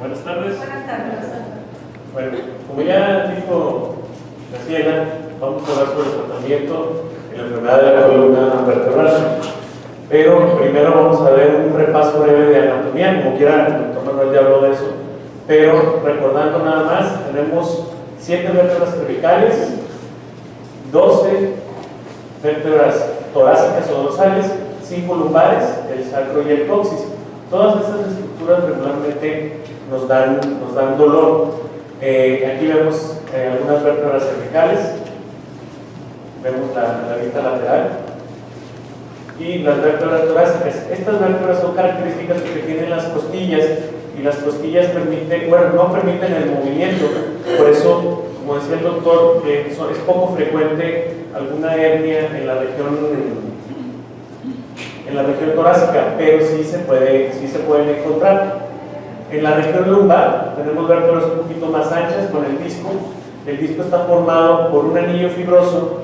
Buenas tardes. Buenas tardes. Bueno, como ya dijo Graciela, vamos a hablar sobre el tratamiento de la enfermedad de la columna vertebral. Pero primero vamos a ver un repaso breve de anatomía, como quiera, el doctor Manuel ya habló de eso. Pero recordando nada más, tenemos 7 vértebras cervicales, 12 vértebras torácicas o dorsales, 5 lumbares, el sacro y el coxis. Todas estas estructuras regularmente nos dan dolor. Aquí vemos algunas vértebras cervicales, vemos la vista lateral y las vértebras torácicas. Estas vértebras son características porque tienen las costillas y las costillas no permiten el movimiento. Por eso, como decía el doctor, es poco frecuente alguna hernia en la región torácica, pero sí se pueden encontrar. En la región lumbar tenemos vértebras un poquito más anchas con el disco. El disco está formado por un anillo fibroso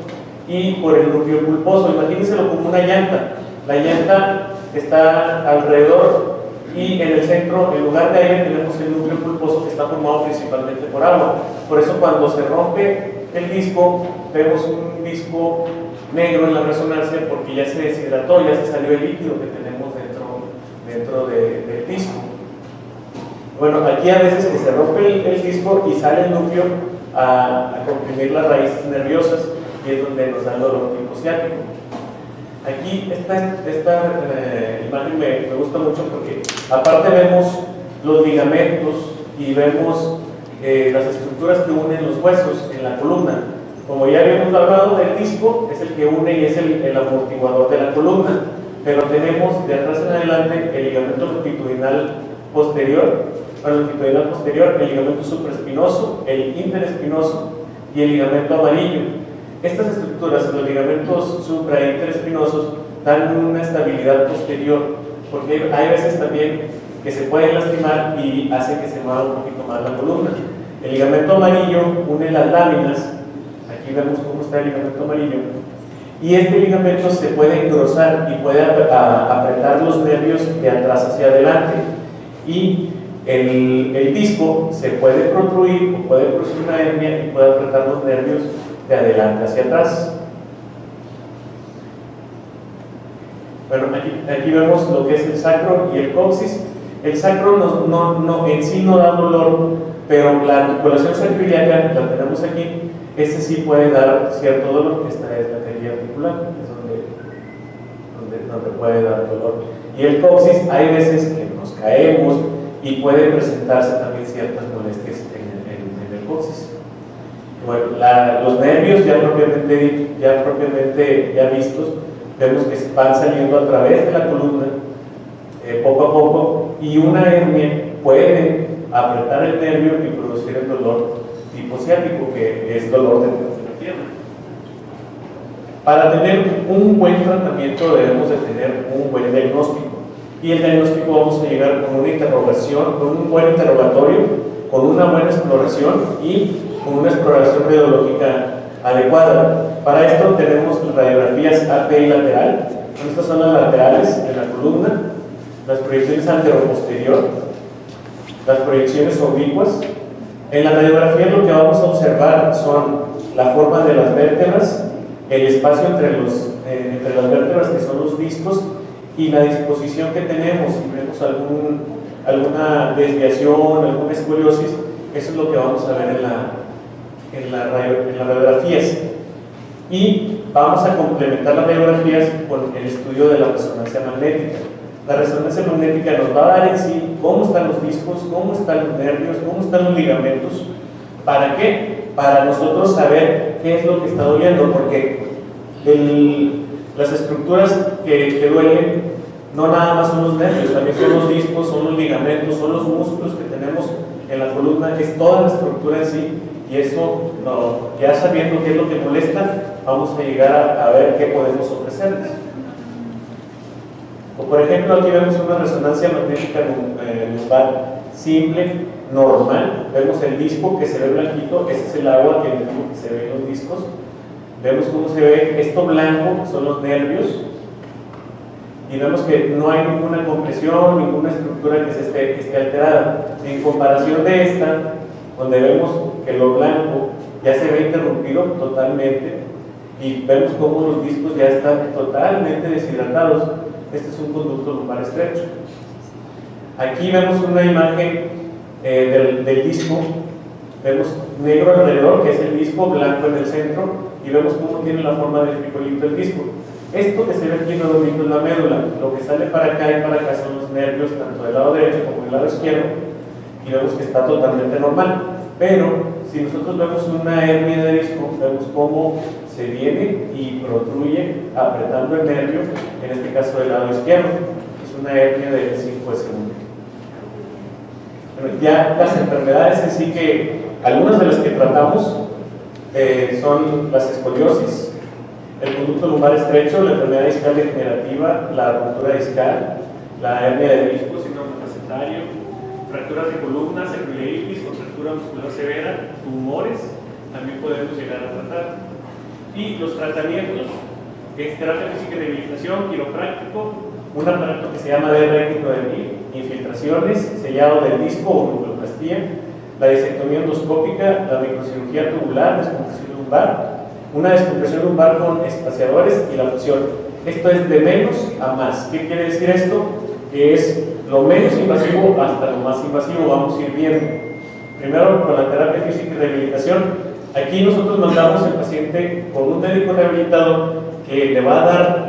y por el núcleo pulposo. Imagínenselo como una llanta. La llanta está alrededor y en el centro, en lugar de aire, tenemos el núcleo pulposo que está formado principalmente por agua. Por eso cuando se rompe el disco, vemos un disco negro en la resonancia porque ya se deshidrató, ya se salió el líquido que tenemos dentro del disco. Bueno, aquí a veces que se rompe el disco y sale el núcleo a comprimir las raíces nerviosas y es donde nos da el dolor tipo ciático. Aquí esta imagen me gusta mucho porque aparte vemos los ligamentos y vemos las estructuras que unen los huesos en la columna. Como ya habíamos hablado, del disco es el que une y es el amortiguador de la columna, pero tenemos de atrás en adelante el ligamento longitudinal posterior, el ligamento supraespinoso, el interespinoso y el ligamento amarillo. Estas estructuras, los ligamentos supra e interespinosos, dan una estabilidad posterior, porque hay veces también que se pueden lastimar y hace que se mueva un poquito más la columna. El ligamento amarillo une las láminas. Aquí vemos cómo está el ligamento amarillo. Y este ligamento se puede engrosar y puede apretar los nervios de atrás hacia adelante. Y el disco se puede protruir o puede producir una hernia y puede apretar los nervios de adelante hacia atrás. Bueno, aquí vemos lo que es el sacro y el coxis. El sacro en sí no da dolor, pero la articulación sacroiliaca la tenemos aquí. Este sí puede dar cierto dolor. Esta es la teoría articular, es donde puede dar dolor. Y el coxis, hay veces que nos caemos y puede presentarse también ciertas molestias en el coxis. Bueno, los nervios ya propiamente vistos, vemos que van saliendo a través de la columna poco a poco, y una hernia puede apretar el nervio y producir el dolor tipo ciático, que es dolor de la pierna. Para tener un buen tratamiento debemos de tener un buen diagnóstico, y el diagnóstico vamos a llegar con una interrogación, con un buen interrogatorio, con una buena exploración y con una exploración radiológica adecuada. Para esto tenemos radiografías AP y lateral. Estas son las laterales de la columna, las proyecciones anteroposterior, las proyecciones oblicuas. En la radiografía lo que vamos a observar son la forma de las vértebras, el espacio entre las vértebras, que son los discos, y la disposición que tenemos. Si vemos alguna desviación, alguna escoliosis, eso es lo que vamos a ver en las radiografías. Y vamos a complementar las radiografías con el estudio de la resonancia magnética. La resonancia magnética nos va a dar en sí cómo están los discos, cómo están los nervios, cómo están los ligamentos. ¿Para qué? Para nosotros saber qué es lo que está doliendo, porque las estructuras que duelen no nada más son los nervios, también son los discos, son los ligamentos, son los músculos que tenemos en la columna, es toda la estructura en sí. Y eso, ya sabiendo qué es lo que molesta, vamos a llegar a ver qué podemos ofrecerles. O por ejemplo, aquí vemos una resonancia magnética lumbar simple, normal. Vemos el disco que se ve blanquito, este es el agua que se ve en los discos. Vemos cómo se ve esto blanco, son los nervios. y vemos que no hay ninguna compresión, ninguna estructura que esté alterada. En comparación de esta, donde vemos que lo blanco ya se ve interrumpido totalmente y vemos cómo los discos ya están totalmente deshidratados. Este es un conducto lumbar estrecho. Aquí vemos una imagen del disco. Vemos negro alrededor, que es el disco, blanco en el centro, y vemos cómo tiene la forma del frijolito el disco. Esto que se ve aquí redondito es la médula. Lo que sale para acá y para acá son los nervios, tanto del lado derecho como del lado izquierdo, y vemos que está totalmente normal. Pero si nosotros vemos una hernia de disco, vemos cómo se viene y protruye apretando el nervio, en este caso del lado izquierdo. Es una hernia de 5 de segundo. Bueno, ya las enfermedades en sí, que algunas de las que tratamos son las escoliosis, el conducto lumbar estrecho, la enfermedad discal degenerativa, la ruptura discal, la hernia de disco, síndrome placentario, fracturas de columna, sacroiliitis, contractura muscular severa, tumores, también podemos llegar a tratar. Y los tratamientos, es terapia física y rehabilitación, quiropráctico, un aparato que se llama DR-9.000, infiltraciones, sellado del disco o nucleoplastía, la disectomía endoscópica, la microcirugía tubular, descompresión lumbar, una descompresión lumbar con espaciadores y la fusión. Esto es de menos a más. ¿Qué quiere decir esto? Que es lo menos invasivo hasta lo más invasivo. Vamos a ir viendo. Primero con la terapia física y rehabilitación. Aquí nosotros mandamos al paciente con un médico rehabilitador que le va a dar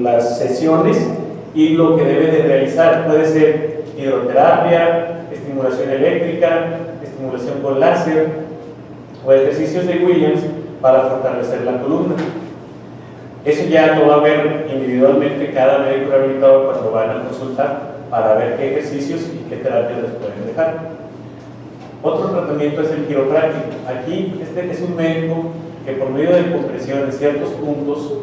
las sesiones y lo que debe de realizar. Puede ser hidroterapia, estimulación eléctrica, estimulación con láser o ejercicios de Williams para fortalecer la columna. Eso ya lo va a ver individualmente cada médico rehabilitador cuando van a consultar para ver qué ejercicios y qué terapias les pueden dejar. Otro tratamiento es el quiropráctico. Aquí este es un médico que por medio de compresión en ciertos puntos,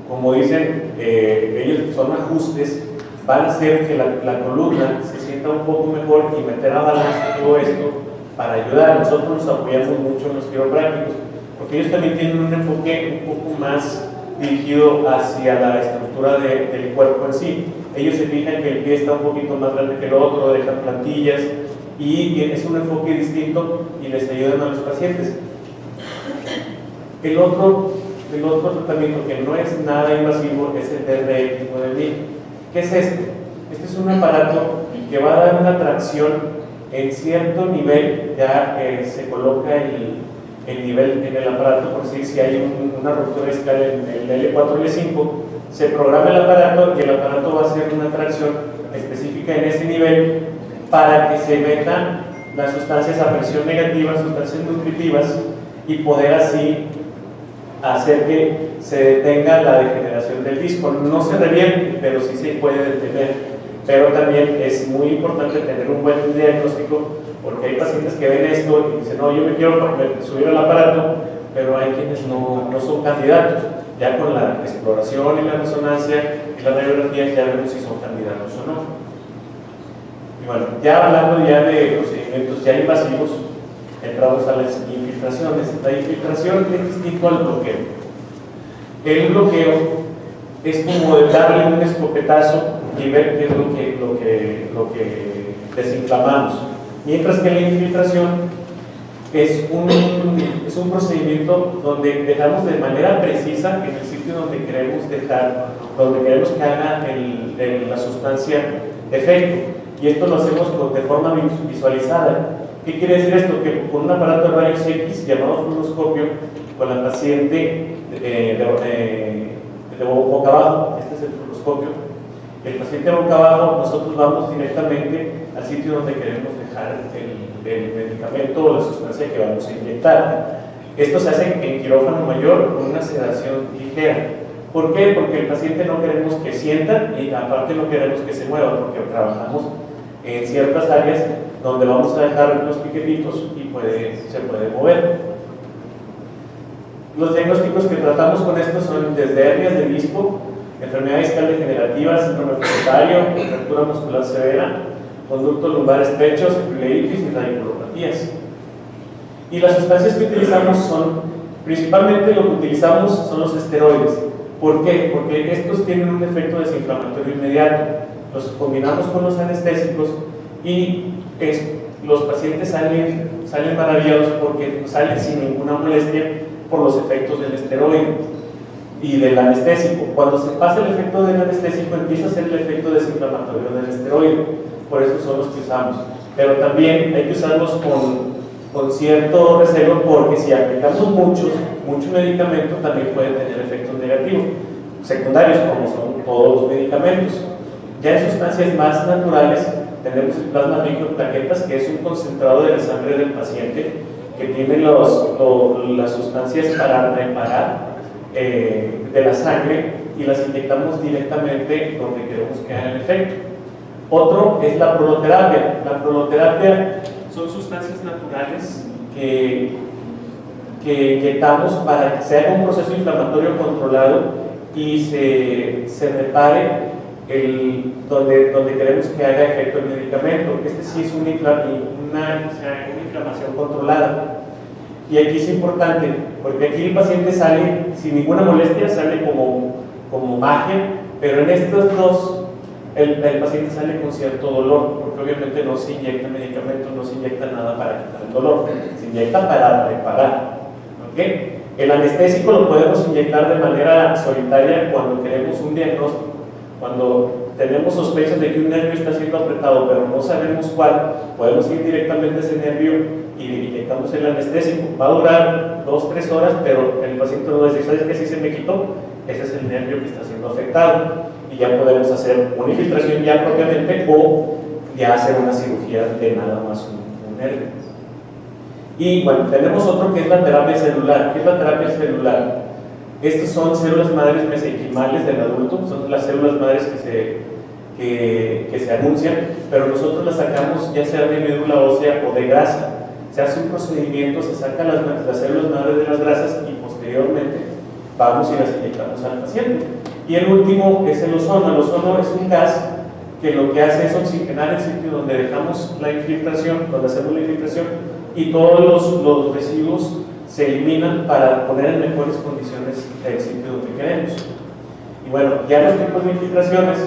como dicen ellos, son ajustes, van a hacer que la columna se sienta un poco mejor y meter a balance todo esto para ayudar. Nosotros nos apoyamos mucho en los quiroprácticos porque ellos también tienen un enfoque un poco más dirigido hacia la estructura del cuerpo en sí. Ellos se fijan que el pie está un poquito más grande que el otro, dejan plantillas y es un enfoque distinto y les ayudan a los pacientes. El otro tratamiento que no es nada invasivo es el DR-9.000. ¿Qué es este? Este es un aparato que va a dar una tracción en cierto nivel. Ya se coloca el nivel en el aparato, por si hay una ruptura discal en el L4 y L5, se programa el aparato y el aparato va a hacer una tracción específica en ese nivel para que se metan las sustancias a presión negativa, sustancias nutritivas, y poder así hacer que se detenga la degeneración del disco. No se revierte, pero sí se puede detener. Pero también es muy importante tener un buen diagnóstico, porque hay pacientes que ven esto y dicen, no, yo me quiero subir al aparato, pero hay quienes no son candidatos. Ya con la exploración y la resonancia y la radiografía ya vemos si son candidatos o no. Y bueno, ya hablando ya de procedimientos ya invasivos, entramos a las infiltraciones. La infiltración es distinto al bloqueo. El bloqueo es como darle un escopetazo y ver qué es lo que desinflamamos. Mientras que la infiltración es un procedimiento donde dejamos de manera precisa en el sitio donde queremos dejar, donde queremos que haga la sustancia efecto. Y esto lo hacemos de forma visualizada. ¿Qué quiere decir esto? Que con un aparato de rayos X llamado fluoroscopio, con la paciente de boca abajo, este es el fluoroscopio, el paciente boca abajo, nosotros vamos directamente al sitio donde queremos dejar el medicamento o la sustancia que vamos a inyectar. Esto se hace en quirófano mayor con una sedación ligera. ¿Por qué? Porque el paciente no queremos que sienta y aparte no queremos que se mueva, porque trabajamos en ciertas áreas donde vamos a dejar los piquetitos y se puede mover. Los diagnósticos que tratamos con esto son desde hernias de disco, enfermedad discal degenerativa, síndrome placentario, fractura muscular severa, conducto lumbar estrecho, sacroiliitis y radiculopatías. Y las sustancias que utilizamos principalmente lo que utilizamos son los esteroides. ¿Por qué? Porque estos tienen un efecto desinflamatorio inmediato. Los combinamos con los anestésicos y los pacientes salen maravillados porque salen sin ninguna molestia por los efectos del esteroide y del anestésico. Cuando se pasa el efecto del anestésico, empieza a ser el efecto desinflamatorio del esteroide. Por eso son los que usamos. Pero también hay que usarlos con cierto reserva, porque si aplicamos mucho medicamento, también puede tener efectos negativos, secundarios, como son todos los medicamentos. Ya en sustancias más naturales, tenemos el plasma rico en plaquetas, que es un concentrado de la sangre del paciente que tiene las sustancias para reparar de la sangre, y las inyectamos directamente donde queremos que hagan efecto. Otro es la proloterapia. La proloterapia son sustancias naturales que inyectamos para que se haga un proceso inflamatorio controlado y se repare donde queremos que haga efecto el medicamento. Este sí es una inflamación controlada. Y aquí es importante, porque aquí el paciente sale sin ninguna molestia, sale como magia, pero en estos dos el paciente sale con cierto dolor, porque obviamente no se inyecta medicamentos, no se inyecta nada para quitar el dolor, se inyecta para reparar. ¿Okay? El anestésico lo podemos inyectar de manera solitaria cuando queremos un diagnóstico, cuando tenemos sospechas de que un nervio está siendo apretado, pero no sabemos cuál, podemos ir directamente a ese nervio y inyectamos el anestésico. Va a durar 2-3 horas, pero el paciente nos va a decir, ¿sabes qué? Si se me quitó, ese es el nervio que está siendo afectado. Y ya podemos hacer una infiltración ya propiamente, o ya hacer una cirugía de nada más un nervio. Y bueno, tenemos otro que es la terapia celular. ¿Qué es la terapia celular? Estas son células madres mesenquimales del adulto, son las células madres que se anuncian, pero nosotros las sacamos ya sea de médula ósea o de grasa. Se hace un procedimiento, se sacan las células madres de las grasas y posteriormente vamos y las inyectamos al paciente. Y el último es el ozono. El ozono es un gas que lo que hace es oxigenar el sitio donde dejamos la infiltración, donde hacemos la infiltración, y todos los residuos se eliminan para poner en mejores condiciones el sitio donde queremos. Y bueno, ya los tipos de infiltraciones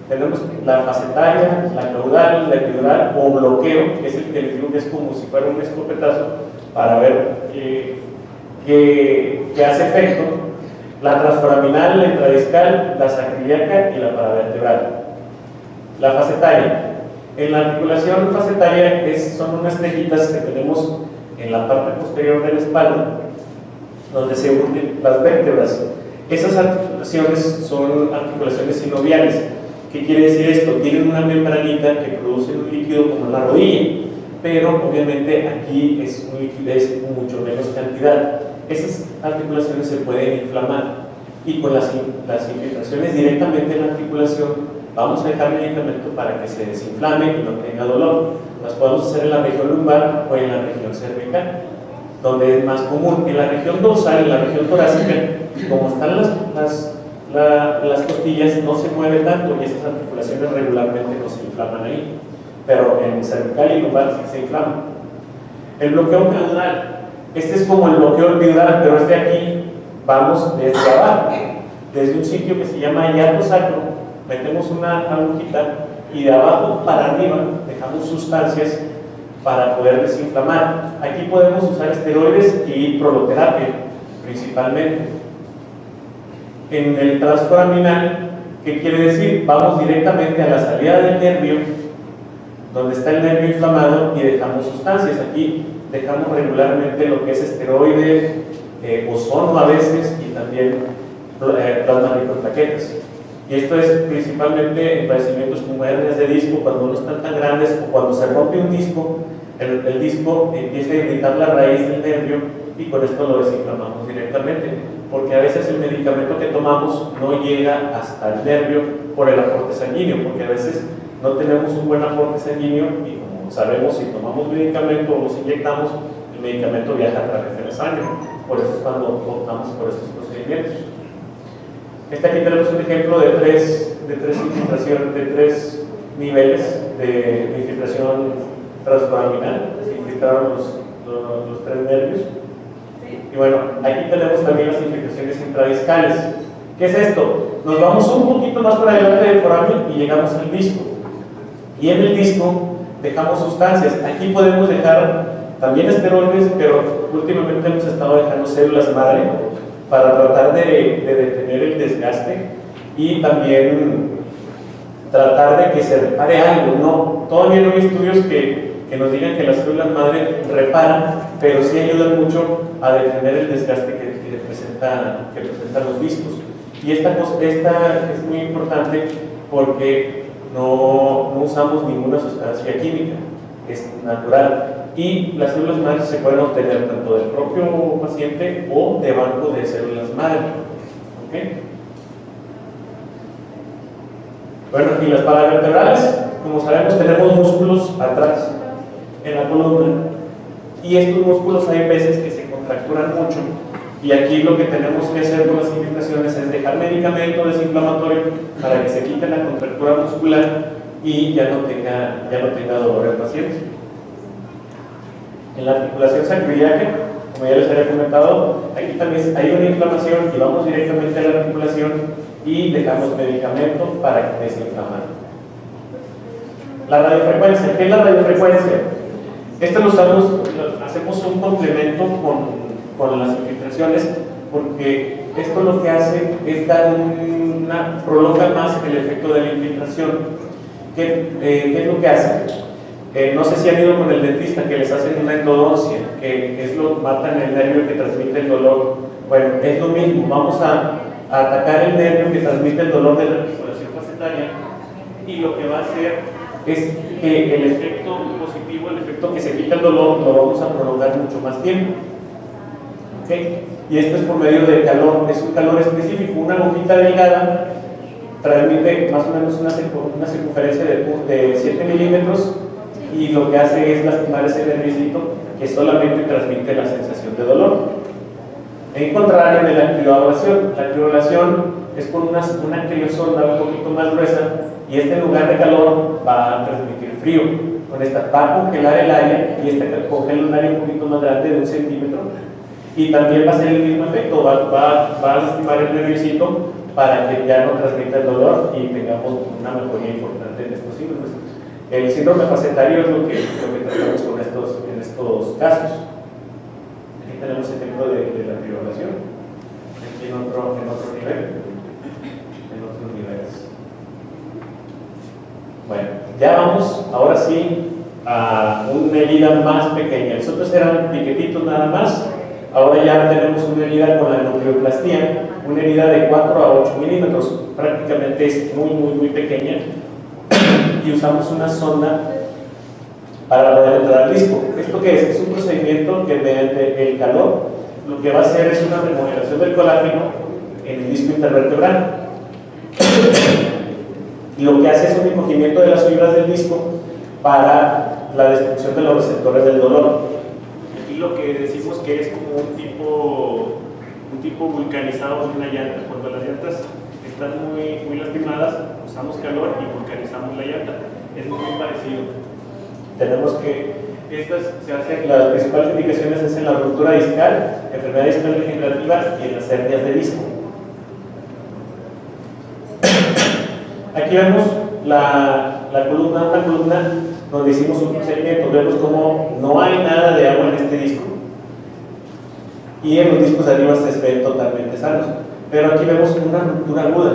tenemos la facetaria, la caudal, la epidural o bloqueo, que es el que les digo que es como si fuera un escopetazo para ver qué hace efecto. La transforaminal, la intradiscal, la sacroiliaca y la paravertebral. La facetaria. En la articulación facetaria son unas tejitas que tenemos en la parte posterior de la espalda, donde se unen las vértebras. Esas articulaciones son articulaciones sinoviales. ¿Qué quiere decir esto? Tienen una membranita que produce un líquido como la rodilla, pero obviamente aquí es un líquido mucho menos cantidad. Esas articulaciones se pueden inflamar, y con las infiltraciones directamente en la articulación vamos a dejar medicamento para que se desinflame y no tenga dolor. Las podemos hacer en la región lumbar o en la región cervical, donde es más común. En la región dorsal, en la región torácica, como están las costillas, no se mueve tanto y esas articulaciones regularmente no se inflaman ahí, pero en cervical y lumbar sí se inflaman. El bloqueo caudal. Este es como el bloqueo epidural, pero este aquí vamos desde abajo, desde un sitio que se llama hiato sacro, metemos una agujita y de abajo para arriba dejamos sustancias para poder desinflamar. Aquí podemos usar esteroides y proloterapia principalmente. En el transforaminal, ¿qué quiere decir? Vamos directamente a la salida del nervio, donde está el nervio inflamado, y dejamos sustancias. Aquí dejamos regularmente lo que es esteroide, ozono a veces, y también plasma rico en plaquetas. Y esto es principalmente en padecimientos como hernias de disco, cuando no están tan grandes, o cuando se rompe un disco, el disco empieza a irritar la raíz del nervio, y con esto lo desinflamamos directamente, porque a veces el medicamento que tomamos no llega hasta el nervio por el aporte sanguíneo, porque a veces no tenemos un buen aporte sanguíneo, y como sabemos, si tomamos medicamento o nos inyectamos, el medicamento viaja a través de la sangre. Por eso es cuando optamos por estos procedimientos. Aquí tenemos un ejemplo de tres niveles de infiltración transforaminal. Se infiltraron los tres nervios. Y bueno, aquí tenemos también las infiltraciones intradiscales. ¿Qué es esto? Nos vamos un poquito más para adelante del foramen y llegamos al disco. Y en el disco dejamos sustancias. Aquí podemos dejar también esteroides, pero últimamente hemos estado dejando células madre para tratar de detener el desgaste y también tratar de que se repare algo. No, todavía no hay estudios que nos digan que las células madre reparan, pero sí ayudan mucho a detener el desgaste que presentan los discos. Y esta es muy importante porque no usamos ninguna sustancia química, es natural. Y las células madre se pueden obtener tanto del propio paciente o de banco de células madre. ¿Okay? Bueno, y las paravertebrales, como sabemos, tenemos músculos atrás en la columna, y estos músculos hay veces que se contracturan mucho, y aquí lo que tenemos que hacer con las infiltraciones es dejar medicamento desinflamatorio para que se quite la contractura muscular y ya no tenga dolor el paciente. En la articulación sacroiliaca, como ya les había comentado, aquí también hay una inflamación y vamos directamente a la articulación y dejamos medicamento para desinflamar. La radiofrecuencia. ¿Qué es la radiofrecuencia? Esto hacemos un complemento con las infiltraciones, porque esto lo que hace es prolonga más el efecto de la infiltración. ¿Qué es lo que hace? No sé si han ido con el dentista que les hacen una endodoncia, que matan el nervio que transmite el dolor. Bueno, es lo mismo, vamos a atacar el nervio que transmite el dolor de la articulación facetaria, y lo que va a hacer es que el efecto positivo, el efecto que se quita el dolor, lo vamos a prolongar mucho más tiempo. ¿Okay? Y esto es por medio del calor, es un calor específico. Una agujita delgada transmite más o menos una circunferencia de 7 milímetros, y lo que hace es lastimar ese nerviosito que solamente transmite la sensación de dolor. En contrario de la crioablación, es con una criosonda un poquito más gruesa, y en lugar de calor va a transmitir frío. Con esta va a congelar el área, y congela un área un poquito más grande de 1 centímetro, y también va a ser el mismo efecto, va a lastimar el nerviosito para que ya no transmita el dolor y tengamos una mejoría importante en estos síndromes. El síndrome facetario es lo que tratamos en estos casos. Aquí tenemos ejemplo de la crioablación, aquí en otro nivel. Bueno, ya vamos ahora sí a una herida más pequeña. Los otros eran piquetitos nada más. Ahora ya tenemos una herida con la nucleoplastía, una herida de 4 a 8 milímetros. Prácticamente es muy pequeña, y usamos una sonda para poder entrar al disco. ¿Esto qué es? Es un procedimiento que mediante el calor lo que va a hacer es una remodelación del colágeno en el disco intervertebral. Y lo que hace es un encogimiento de las fibras del disco para la destrucción de los receptores del dolor. Aquí lo que decimos que es como un tipo vulcanizado de una llanta. Cuando las llantas están muy lastimadas, usamos calor y vulcanizamos la llanta. Es muy parecido. Tenemos que las principales indicaciones es en la ruptura discal, enfermedad discal degenerativa y en las hernias de disco. Aquí vemos una columna donde hicimos un procedimiento. Vemos como no hay nada de agua en este disco, y en los discos de arriba se ven totalmente sanos, pero aquí vemos una ruptura aguda.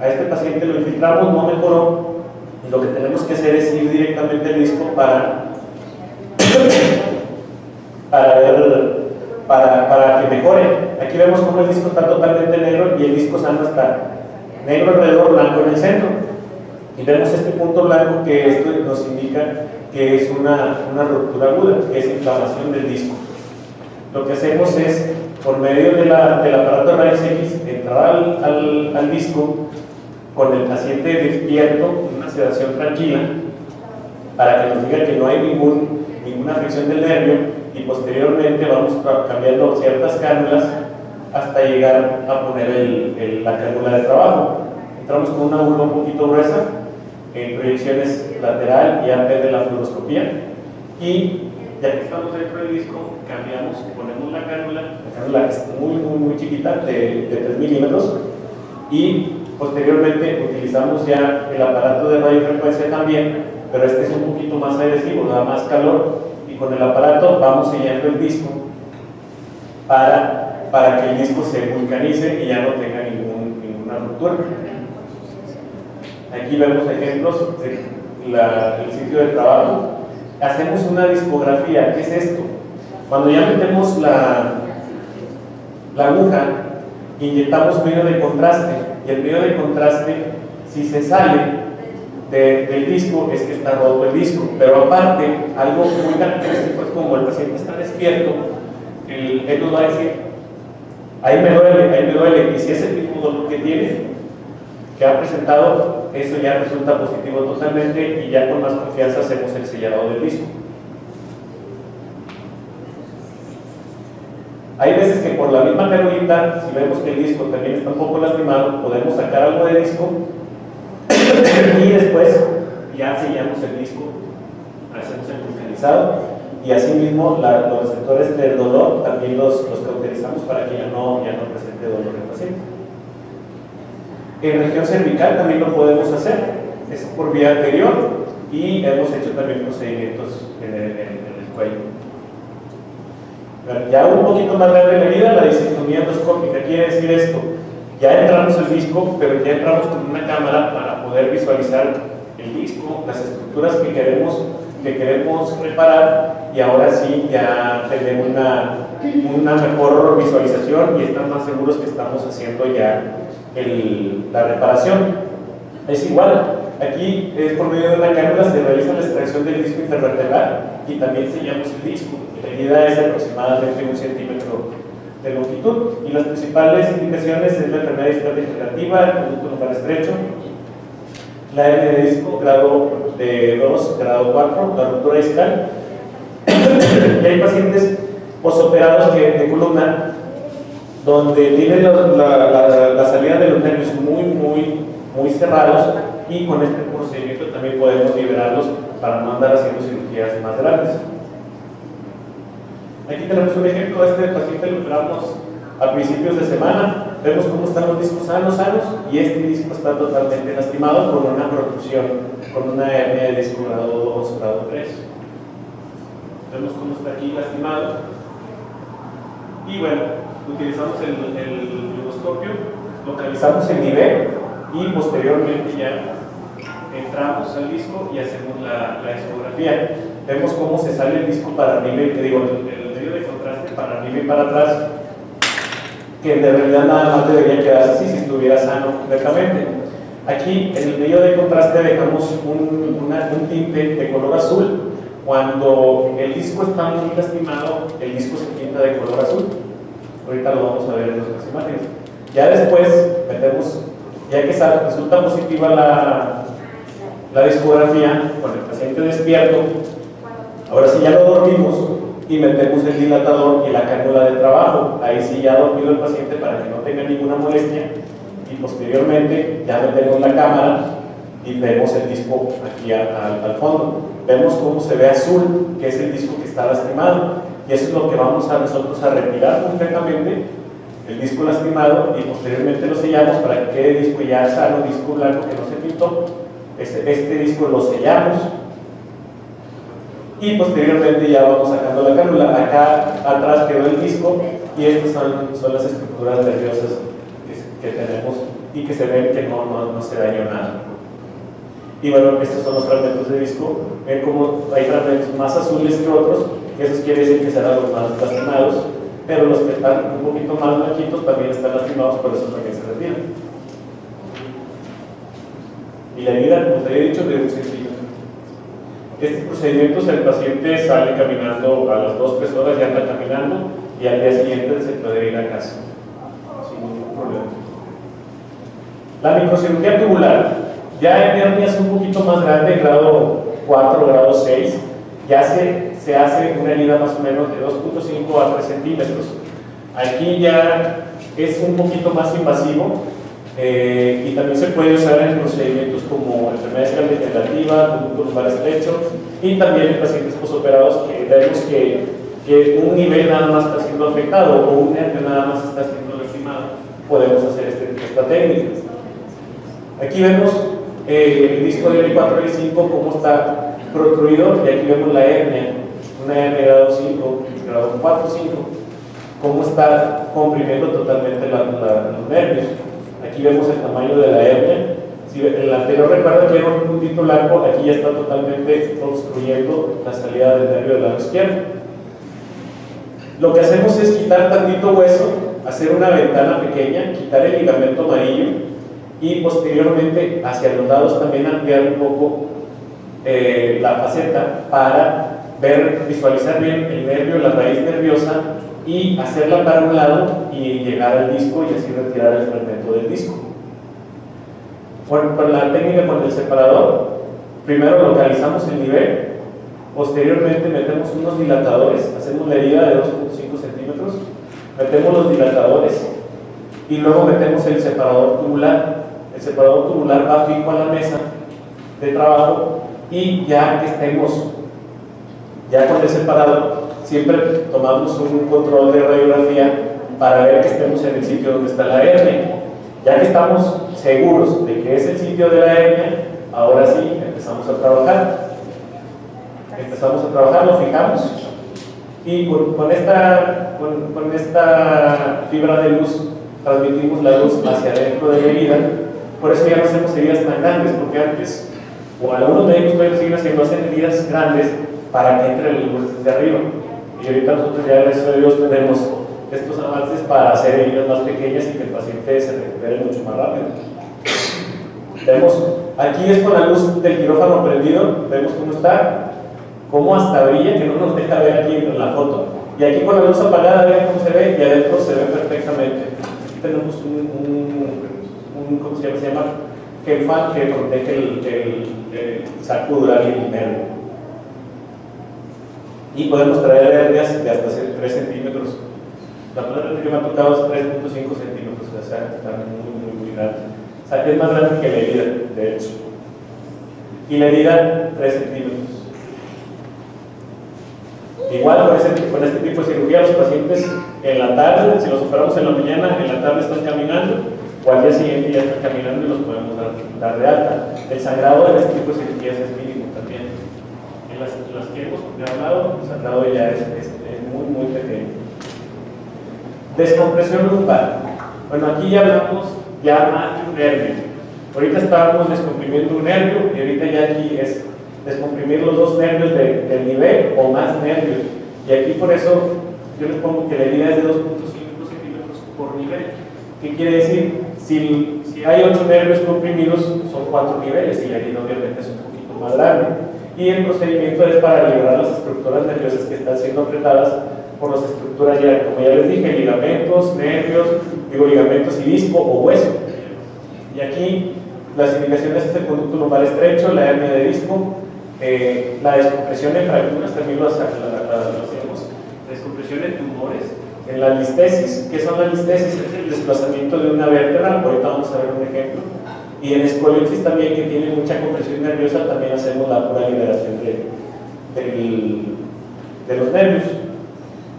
A este paciente lo infiltramos, no mejoró, y lo que tenemos que hacer es ir directamente al disco para que mejore. Aquí vemos cómo el disco está totalmente negro y el disco sano está negro alrededor, blanco en el centro, y vemos este punto blanco, que esto nos indica que es una ruptura aguda, que es inflamación del disco. Lo que hacemos es, por medio del aparato de rayos X, entrar al disco con el paciente despierto, en una sedación tranquila, para que nos diga que no hay ninguna afección del nervio, y posteriormente vamos cambiando ciertas cánulas hasta llegar a poner la cánula de trabajo. Entramos con una aguja un poquito gruesa, en proyecciones lateral y antes de la fluoroscopía, y ya que estamos dentro del disco, cambiamos, ponemos la cánula que es muy chiquita, de 3 milímetros, y posteriormente utilizamos ya el aparato de radiofrecuencia también, pero este es un poquito más agresivo, da más calor, y con el aparato vamos sellando el disco para que el disco se vulcanice y ya no tenga ninguna ruptura. Aquí vemos ejemplos del sitio de trabajo. Hacemos una discografía. ¿Qué es esto? Cuando ya metemos la aguja, inyectamos medio de contraste, y el medio de contraste, si se sale del disco, es que está roto el disco. Pero aparte, algo muy característico es como el paciente está despierto, él nos va a decir, ahí me duele, y si ese tipo de dolor que tiene, que ha presentado, eso ya resulta positivo totalmente, y ya con más confianza hacemos el sellado del disco. Hay veces que por la misma canulita, si vemos que el disco también está un poco lastimado, podemos sacar algo de disco y después ya sellamos el disco, hacemos el vulcanizado, y asimismo los receptores del dolor también los cauterizamos para que ya no presente dolor en el paciente. En región cervical también lo podemos hacer, es por vía anterior, y hemos hecho también procedimientos en el cuello. Ya un poquito más grande la herida, la disectomía endoscópica. Quiere decir esto: ya entramos el disco, pero ya entramos con una cámara para poder visualizar el disco, las estructuras que queremos reparar, y ahora sí ya tenemos una mejor visualización y están más seguros que estamos haciendo ya la reparación. Es igual, aquí es por medio de una cánula, se realiza la extracción del disco intervertebral y también sellamos el disco. La herida es de aproximadamente 1 centímetro de longitud, y las principales indicaciones es la enfermedad discal degenerativa, el conducto lumbar estrecho, la hernia de disco grado de 2, grado 4, la ruptura discal. Y hay pacientes posoperados de columna donde tienen la salida de los nervios muy cerrados, y con este procedimiento también podemos liberarlos para no andar haciendo cirugías más grandes. Aquí tenemos un ejemplo. Este paciente lo operamos a principios de semana. Vemos cómo están los discos sanos, y este disco está totalmente lastimado con una protrusión, con una hernia de disco grado 2, grado 3. Vemos cómo está aquí lastimado, y bueno, utilizamos el endoscopio, localizamos el nivel, y posteriormente ya entramos al disco y hacemos la discografía. Vemos cómo se sale el disco para arriba, el medio de contraste para arriba y para atrás, que en realidad nada más debería quedarse así si estuviera sano completamente. Aquí en el medio de contraste dejamos un tinte de color azul. Cuando el disco está muy lastimado, el disco se pinta de color azul. Ahorita lo vamos a ver en otras imágenes. Ya después metemos, ya que resulta positiva la discografía con el paciente despierto, ahora sí ya lo dormimos y metemos el dilatador y la cánula de trabajo. Ahí sí ya dormido el paciente para que no tenga ninguna molestia, y posteriormente ya metemos la cámara y vemos el disco aquí al fondo. Vemos cómo se ve azul, que es el disco que está lastimado, y eso es lo que vamos nosotros a retirar completamente, el disco lastimado, y posteriormente lo sellamos para que quede disco ya sano, disco blanco que no se pintó. Este disco lo sellamos, y posteriormente ya vamos sacando la cánula. Acá atrás quedó el disco, y estas son las estructuras nerviosas que tenemos y que se ven que no se dañó nada. Y bueno, estos son los fragmentos de disco. Ven como hay fragmentos más azules que otros, que eso quiere decir que serán los más lastimados, pero los que están un poquito más blanquitos también están lastimados, por eso también se retiran. Y la herida, como te he dicho, de 1 centímetro. Estos procedimientos, el paciente sale caminando a las 2-3 horas, ya anda caminando, y al día siguiente se puede ir a casa sin ningún problema. La microcirugía tubular, ya en hernias un poquito más grande, grado 4, grado 6, ya se hace una herida más o menos de 2.5 a 3 centímetros. Aquí ya es un poquito más invasivo, y también se puede usar en procedimientos como el enfermedad degenerativa, conducto lumbar estrecho, y también en pacientes posoperados que vemos que un nivel nada más está siendo afectado o un nervio nada más está siendo lastimado, podemos hacer esta técnica. Aquí vemos el disco del L4 y L5 cómo está protruido, y aquí vemos la hernia, una hernia grado 5, grado 4, 5, cómo está comprimiendo totalmente los nervios. Aquí vemos el tamaño de la hernia. Si el anterior recuerda que era un puntito blanco, aquí ya está totalmente obstruyendo la salida del nervio del lado izquierdo. Lo que hacemos es quitar tantito hueso, hacer una ventana pequeña, quitar el ligamento amarillo y posteriormente hacia los lados también ampliar un poco la faceta para visualizar bien el nervio, la raíz nerviosa, y hacerla para un lado y llegar al disco y así retirar el fragmento del disco. Con la técnica con el separador, primero localizamos el nivel, posteriormente metemos unos dilatadores, hacemos la herida de 2.5 centímetros, metemos los dilatadores y luego metemos el separador tubular. El separador tubular va fijo a la mesa de trabajo, y ya que estemos ya con el separador, siempre tomamos un control de radiografía para ver que estemos en el sitio donde está la hernia. Ya que estamos seguros de que es el sitio de la hernia, ahora sí empezamos a trabajar. Lo fijamos, y con esta fibra de luz transmitimos la luz hacia adentro de la herida. Por eso ya no hacemos heridas tan grandes, porque antes, o algunos médicos todavía siguen haciendo, hacen heridas grandes para que entre la luz desde arriba. Y ahorita nosotros ya, gracias a Dios, tenemos estos avances para hacer heridas más pequeñas y que el paciente se recupere mucho más rápido. Vemos, aquí es con la luz del quirófano prendido, vemos cómo está, cómo hasta brilla, que no nos deja ver aquí en la foto, y aquí con la luz apagada vean cómo se ve, y adentro se ve perfectamente. Aquí tenemos ¿cómo se llama? Gelfan, que protege el saco dural y el nervio. Y podemos traer hernias de hasta 3 centímetros. La primera que me ha tocado es 3.5 centímetros, o sea, está muy grande. O sea, es más grande que la herida, de hecho. Y la herida, 3 centímetros. Igual con este tipo de cirugía, los pacientes en la tarde, si los operamos en la mañana, en la tarde están caminando, o al día siguiente ya están caminando y los podemos dar de alta. El sangrado en este tipo de cirugías es mínimo también. En las que hemos hablado, el sangrado ya es muy pequeño. Descompresión lumbar. Bueno, aquí ya hablamos más de un nervio. Ahorita estábamos descomprimiendo un nervio, y ahorita ya aquí es descomprimir los dos nervios del nivel o más nervios. Y aquí por eso yo les pongo que la herida es de 2.5 centímetros por nivel. ¿Qué quiere decir? Si hay 8 nervios comprimidos, son 4 niveles, y la herida obviamente es un poquito más grande. Y el procedimiento es para liberar las estructuras nerviosas que están siendo apretadas por las estructuras, ya, como ya les dije, ligamentos, nervios, ligamentos y disco o hueso. Y aquí las indicaciones es el conducto lumbar estrecho, la hernia de disco, la descompresión en fracturas también lo hacemos, descompresión en tumores, en la listesis. ¿Qué son las listesis? Es el desplazamiento de una vértebra, ahorita vamos a ver un ejemplo. Y en escoliosis también, que tiene mucha compresión nerviosa, también hacemos la pura liberación de los nervios.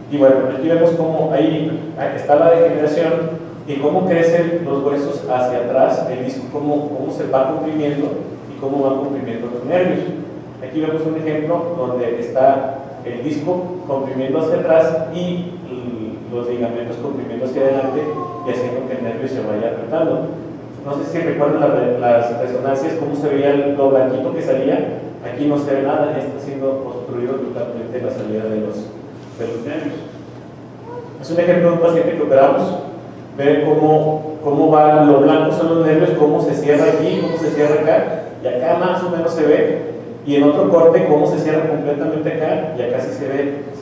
Y bueno, aquí vemos cómo ahí está la degeneración y cómo crecen los huesos hacia atrás, el disco cómo se va comprimiendo y cómo van comprimiendo los nervios. Aquí vemos un ejemplo donde está el disco comprimiendo hacia atrás y los ligamentos comprimiendo hacia adelante y haciendo que el nervio se vaya apretando. No sé si recuerdan las resonancias, cómo se veía lo blanquito que salía. Aquí no se ve nada, ya está siendo obstruido totalmente la salida de los nervios. Es un ejemplo de un paciente que operamos. Ven cómo va, lo blanco son los nervios, cómo se cierra aquí, cómo se cierra acá, y acá más o menos se ve, y en otro corte cómo se cierra completamente acá, y acá sí se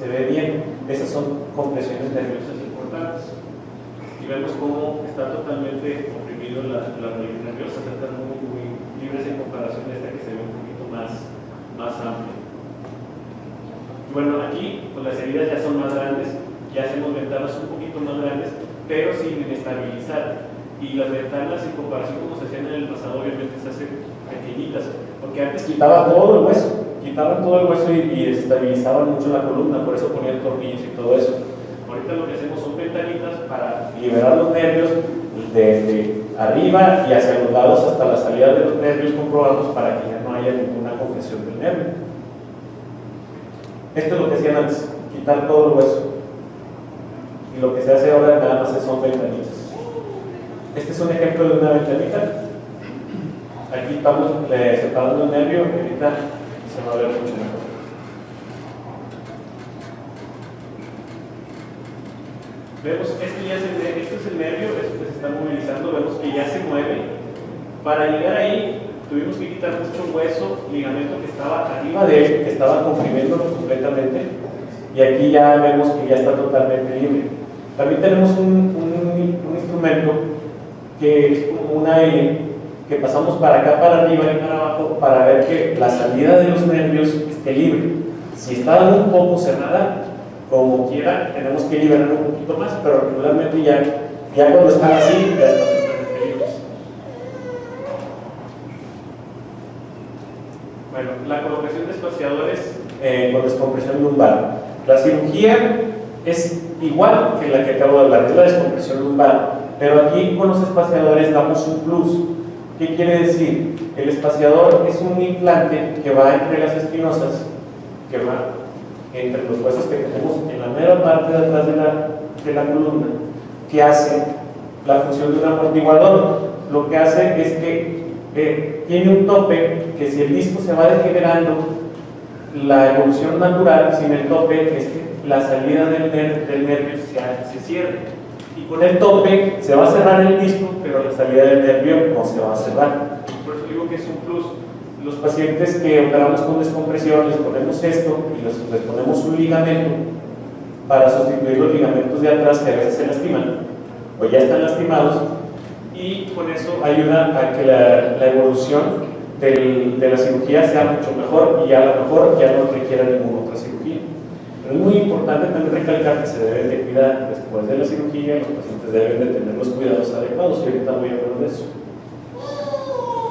ve bien. Esas son compresiones nerviosas importantes. Y vemos cómo está totalmente comprimido la región nerviosa, están muy libres en comparación a esta que se ve un poquito más amplia. Y bueno, aquí pues las heridas ya son más grandes, ya hacemos ventanas un poquito más grandes, pero sin inestabilizar. Y las ventanas, en comparación como se hacían en el pasado, obviamente se hacen pequeñitas. porque antes quitaban todo el hueso y desestabilizaban mucho la columna, por eso ponían tornillos y todo eso. Ahorita lo que hacemos son ventanitas para liberar los nervios desde arriba y hacia los lados hasta la salida de los nervios, comprobamos para que ya no haya ninguna compresión del nervio. Esto es lo que hacían antes, quitar todo el hueso. Y lo que se hace ahora nada más son ventanitas. Este es un ejemplo de una ventanita. Aquí estamos separando el nervio y ahorita se va a ver mucho mejor. Vemos, este es el nervio, este se está movilizando, vemos que ya se mueve. Para llegar ahí tuvimos que quitar mucho hueso, ligamento que estaba arriba de él, que estaba comprimiéndolo completamente, y aquí ya vemos que ya está totalmente libre. También tenemos un instrumento que es como una L, que pasamos para acá, para arriba y para abajo, para ver que la salida de los nervios esté libre. Si está un poco cerrada, como quiera, tenemos que liberar un poquito más, pero regularmente ya cuando están así, ya están totalmente libres. Bueno, la colocación de espaciadores con descompresión lumbar. La cirugía es igual que la que acabo de hablar, es la descompresión lumbar, pero aquí con los espaciadores damos un plus. ¿Qué quiere decir? El espaciador es un implante que va entre las espinosas, que va entre los huesos que tenemos en la mera parte de atrás de la columna, que hace la función de un amortiguador. Lo que hace es que tiene un tope que si el disco se va degenerando, la evolución natural sin el tope es que la salida del nervio se cierre, y con el tope se va a cerrar el disco, pero la salida del nervio no se va a cerrar. Por eso digo que es un plus. Los pacientes que operamos con descompresión les ponemos esto y les ponemos un ligamento para sustituir los ligamentos de atrás que a veces se lastiman o ya están lastimados, y con eso ayuda a que la evolución de la cirugía sea mucho mejor y a lo mejor ya no requiera ninguna otra cirugía. Pero es muy importante también recalcar que se deben de cuidar después de la cirugía, los pacientes deben de tener los cuidados adecuados, y ahorita voy a hablar de eso.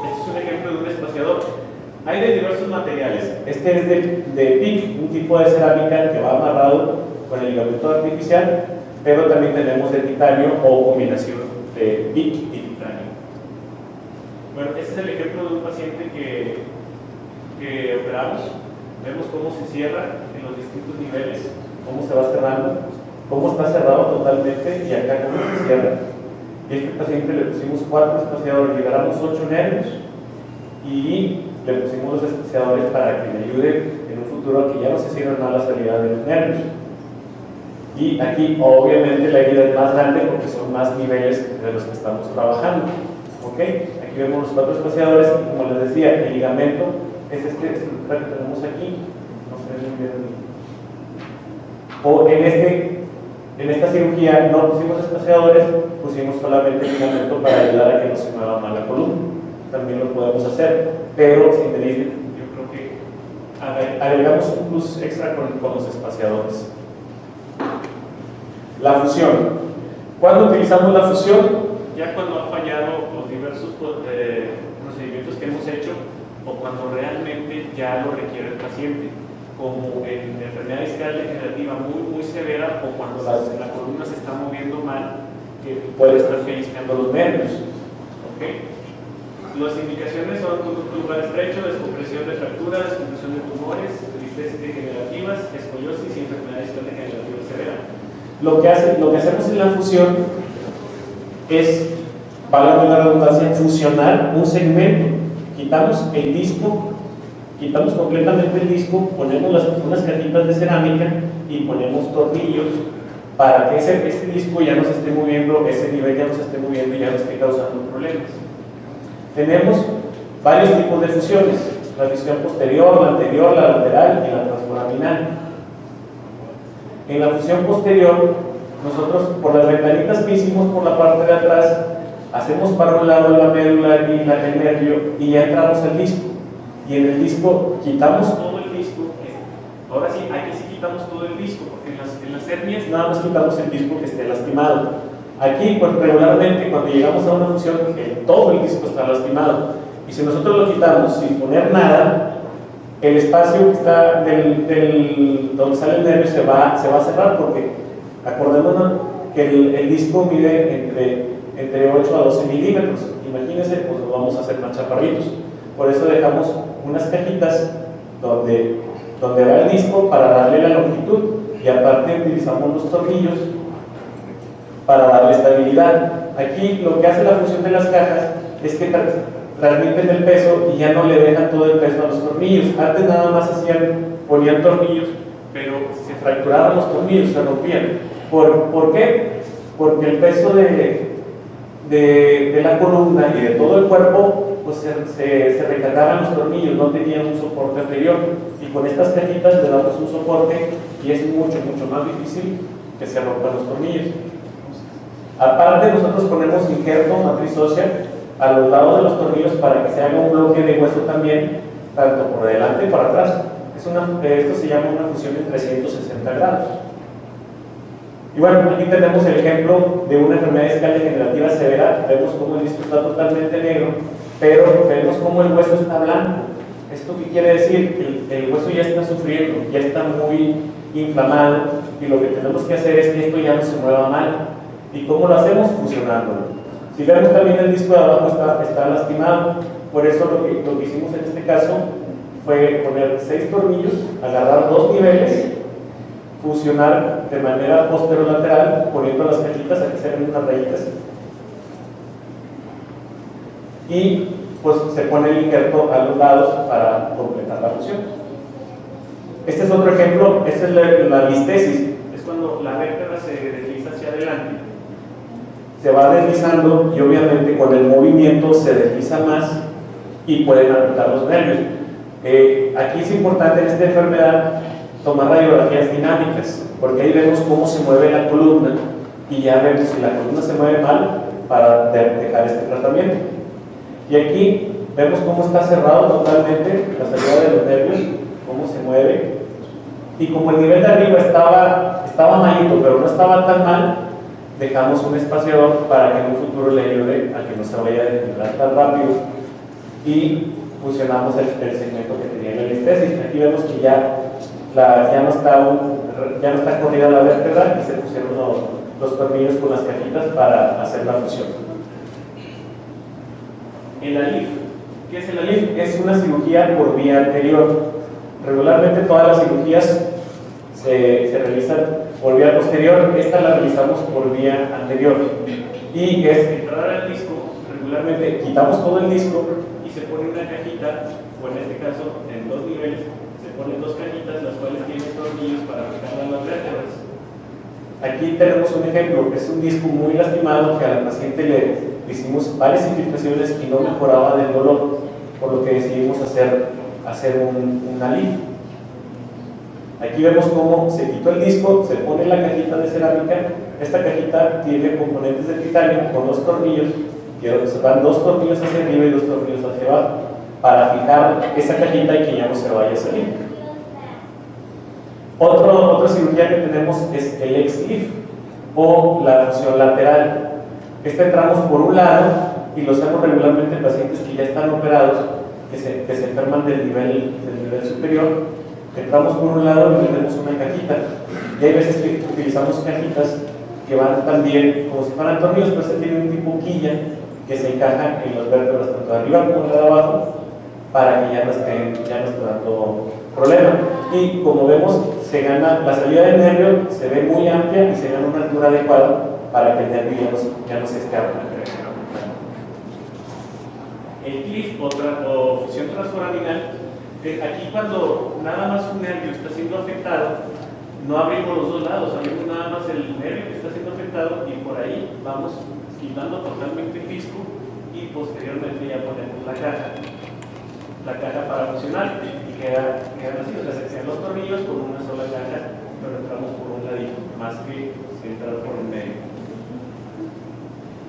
Este es un ejemplo de un espaciador. Hay de diversos materiales. Este es de PIC, un tipo de cerámica que va amarrado con el ligamento artificial, pero también tenemos de titanio o combinación de PIC y titanio. Bueno, este es el ejemplo de un paciente que operamos. Vemos cómo se cierra en los distintos niveles, cómo se va cerrando, cómo está cerrado totalmente y acá cómo se cierra. Y a este paciente le pusimos 4 espaciadores, liberamos 8 nervios y le pusimos los espaciadores para que le ayude en un futuro a que ya no se cierre mal la salida de los nervios. Y aquí obviamente la herida es más grande porque son más niveles de los que estamos trabajando. ¿Ok? Aquí vemos los 4 espaciadores y, como les decía, el ligamento es esta estructura que tenemos aquí. No se ve muy bien. O en esta cirugía no pusimos espaciadores, pusimos solamente el ligamento para ayudar a que no se mueva mal la columna. También lo podemos hacer, pero si me dicen, yo creo que agregamos un plus extra con los espaciadores. La fusión. ¿Cuándo utilizamos la fusión? Ya cuando han fallado los diversos procedimientos que hemos hecho, o cuando realmente ya lo requiere el paciente, como en enfermedad isquial degenerativa muy severa, o cuando la columna se está moviendo mal, que puede estar pellizcando los nervios. ¿Okay? Las indicaciones son lugar estrecho, descompresión de fracturas, descompresión de tumores, tristezas degenerativas, escoliosis y enfermedad isquial degenerativa severa. Lo que hacemos en la fusión es, valga la redundancia, fusionar un segmento. Quitamos el disco, quitamos completamente el disco, ponemos unas cajitas de cerámica y ponemos tornillos para que este disco ya no se esté moviendo, ese nivel ya no se esté moviendo y ya no esté causando problemas. Tenemos varios tipos de fusiones: la fusión posterior, la anterior, la lateral y la transforaminal. En la fusión posterior, nosotros por las ventanitas que hicimos por la parte de atrás, hacemos para un lado la médula y el nervio y ya entramos al disco. Y en el disco quitamos todo el disco. Ahora sí, aquí sí quitamos todo el disco, porque en las hernias nada más quitamos el disco que esté lastimado. Aquí, pues, regularmente, cuando llegamos a una fusión, todo el disco está lastimado. Y si nosotros lo quitamos sin poner nada, el espacio que está donde sale el nervio se va a cerrar, porque acordémonos que el disco mide entre 8 a 12 milímetros. Imagínense, pues lo vamos a hacer más chaparritos. Por eso dejamos unas cajitas donde va el disco para darle la longitud, y aparte utilizamos los tornillos para darle estabilidad. Aquí lo que hace la función de las cajas es que transmiten el peso y ya no le dejan todo el peso a los tornillos. Antes nada más ponían tornillos, pero se fracturaban los tornillos, se rompían. ¿Por qué? Porque el peso de la columna y de todo el cuerpo pues se recargaban los tornillos, no tenían un soporte anterior, y con estas cajitas le damos un soporte y es mucho más difícil que se rompan los tornillos. Aparte, nosotros ponemos injerto matriz ósea a los lados de los tornillos para que se haga un bloque de hueso también, tanto por delante y para atrás. Esto se llama una fusión en 360 grados. Y bueno, aquí tenemos el ejemplo de una enfermedad isquiodegenerativa severa. Vemos cómo el disco está totalmente negro, pero vemos cómo el hueso está blanco. ¿Esto qué quiere decir? Que el hueso ya está sufriendo, ya está muy inflamado, y lo que tenemos que hacer es que esto ya no se mueva mal. ¿Y cómo lo hacemos? Fusionándolo. Si vemos también el disco de abajo está lastimado, por eso lo que hicimos en este caso fue poner 6 tornillos, agarrar 2 niveles, fusionar de manera posterolateral, poniendo las cajitas, aquí se ven unas rayitas, y pues se pone el injerto a los lados para completar la fusión. Este es otro ejemplo, esta es la listesis, es cuando la vértebra se desliza hacia adelante, se va deslizando y obviamente con el movimiento se desliza más y pueden apretar los nervios. Aquí es importante en esta enfermedad tomar radiografías dinámicas, porque ahí vemos cómo se mueve la columna y ya vemos si la columna se mueve mal para dejar este tratamiento. Y aquí vemos cómo está cerrado totalmente la salida de los nervios, cómo se mueve, y como el nivel de arriba estaba malito, pero no estaba tan mal, dejamos un espaciador para que en un futuro le ayude a que no se vaya a degenerar tan rápido, y fusionamos el segmento que tenía en la listesis. Aquí vemos que ya no está corrida la vértebra y se pusieron los tornillos con las cajitas para hacer la fusión. El ALIF. ¿Qué es el ALIF? Es una cirugía por vía anterior. Regularmente todas las cirugías se realizan por vía posterior, esta la realizamos por vía anterior, y es entrar al disco. Regularmente quitamos todo el disco y se pone una cajita, o en este caso en 2 niveles se ponen 2 cajitas, las cuales tienen tornillos para fijar las vértebras. Aquí tenemos un ejemplo, es un disco muy lastimado que a la paciente le hicimos varias infiltraciones y no mejoraba del dolor, por lo que decidimos hacer un ALIF. Aquí vemos cómo se quitó el disco, se pone la cajita de cerámica. Esta cajita tiene componentes de titanio con 2 tornillos, y se van 2 tornillos hacia arriba y 2 tornillos hacia abajo para fijar esa cajita y que ya no se vaya a salir. Otra cirugía que tenemos es el XLIF o la fusión lateral. Entramos por un lado y lo hacemos regularmente en pacientes que ya están operados, que se enferman del nivel superior. Entramos por un lado y tenemos una cajita, y hay veces que utilizamos cajitas que van también como si fueran tornillos, pero se tiene un tipo quilla que se encaja en las vértebras tanto de arriba como de abajo, para que ya no esté dando problema. Y como vemos, se gana la salida del nervio, se ve muy amplia y se gana una altura adecuada para que el nervio ya no se esté apretando. El CLIF o fusión transforaminal, aquí cuando nada más un nervio está siendo afectado, no abrimos los 2 lados, abrimos nada más el nervio que está siendo afectado y por ahí vamos quitando totalmente el disco y posteriormente ya ponemos la caja para fusionar y queda así, o sea, se quedan los tornillos con una sola caja, pero entramos por un ladito, más que entrar por el medio.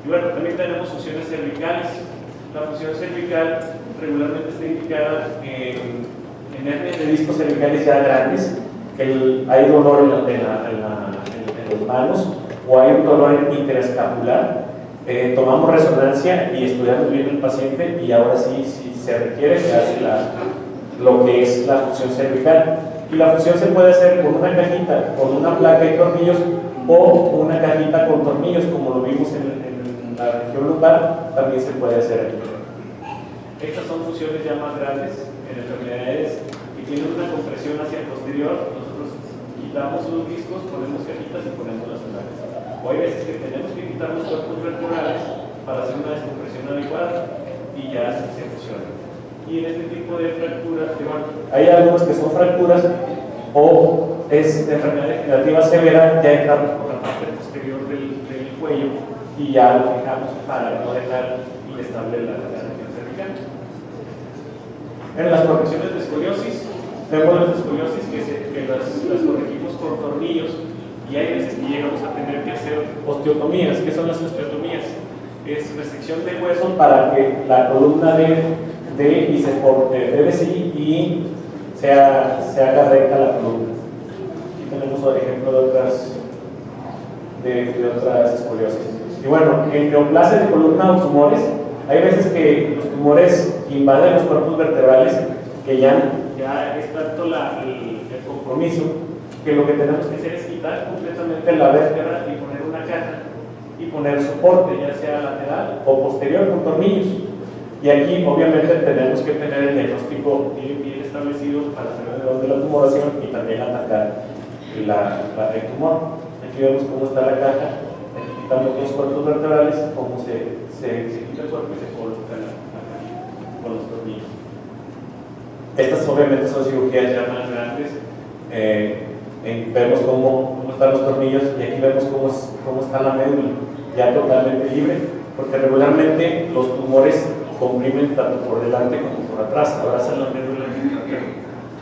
Y bueno, también tenemos fusiones cervicales. La fusión cervical regularmente está indicada en hernias de discos cervicales ya grandes, que hay dolor en las manos o hay un dolor interescapular. Tomamos resonancia y estudiamos bien el paciente y ahora sí se requiere, se hace lo que es la fusión cervical. Y la fusión se puede hacer con una cajita, con una placa y tornillos, o una cajita con tornillos, como lo vimos en la región lumbar, también se puede hacer aquí. Estas son fusiones ya más grandes en enfermedades y tienen una compresión hacia el posterior. Nosotros quitamos los discos, ponemos cajitas y ponemos las solares. O hay veces que tenemos que quitar los cuerpos vertebrales para hacer una descompresión adecuada y ya se fusiona. Y en este tipo de fracturas, bueno, hay algunos que son fracturas o es de enfermedad degenerativa severa, ya entramos por la parte posterior del cuello y ya lo fijamos para no dejar inestable la región cervical. En las correcciones de escoliosis, tenemos las escoliosis que las corregimos con tornillos y hay veces que llegamos a tener que hacer osteotomías. ¿Qué son las osteotomías? Es resección de hueso para que la columna y se debe sí y se haga recta la columna. Aquí tenemos otro ejemplo de otras escoliosis. Y bueno, en neoplasias de columna o tumores, hay veces que los tumores invaden los cuerpos vertebrales, que ya es tanto el compromiso, que lo que tenemos que hacer es quitar completamente la vértebra y poner una caja y poner soporte, ya sea lateral o posterior con tornillos. Y aquí obviamente tenemos que tener el diagnóstico bien establecido para saber de dónde la tumoración y también atacar el tumor. Aquí vemos cómo está la caja, aquí quitamos los cuerpos vertebrales, cómo se quita el cuerpo y se coloca la caja con los tornillos. Estas obviamente son cirugías ya más grandes. Vemos cómo están los tornillos y aquí vemos cómo está la médula ya totalmente libre, porque regularmente los tumores comprimen tanto por delante como por atrás, abrazan la médula y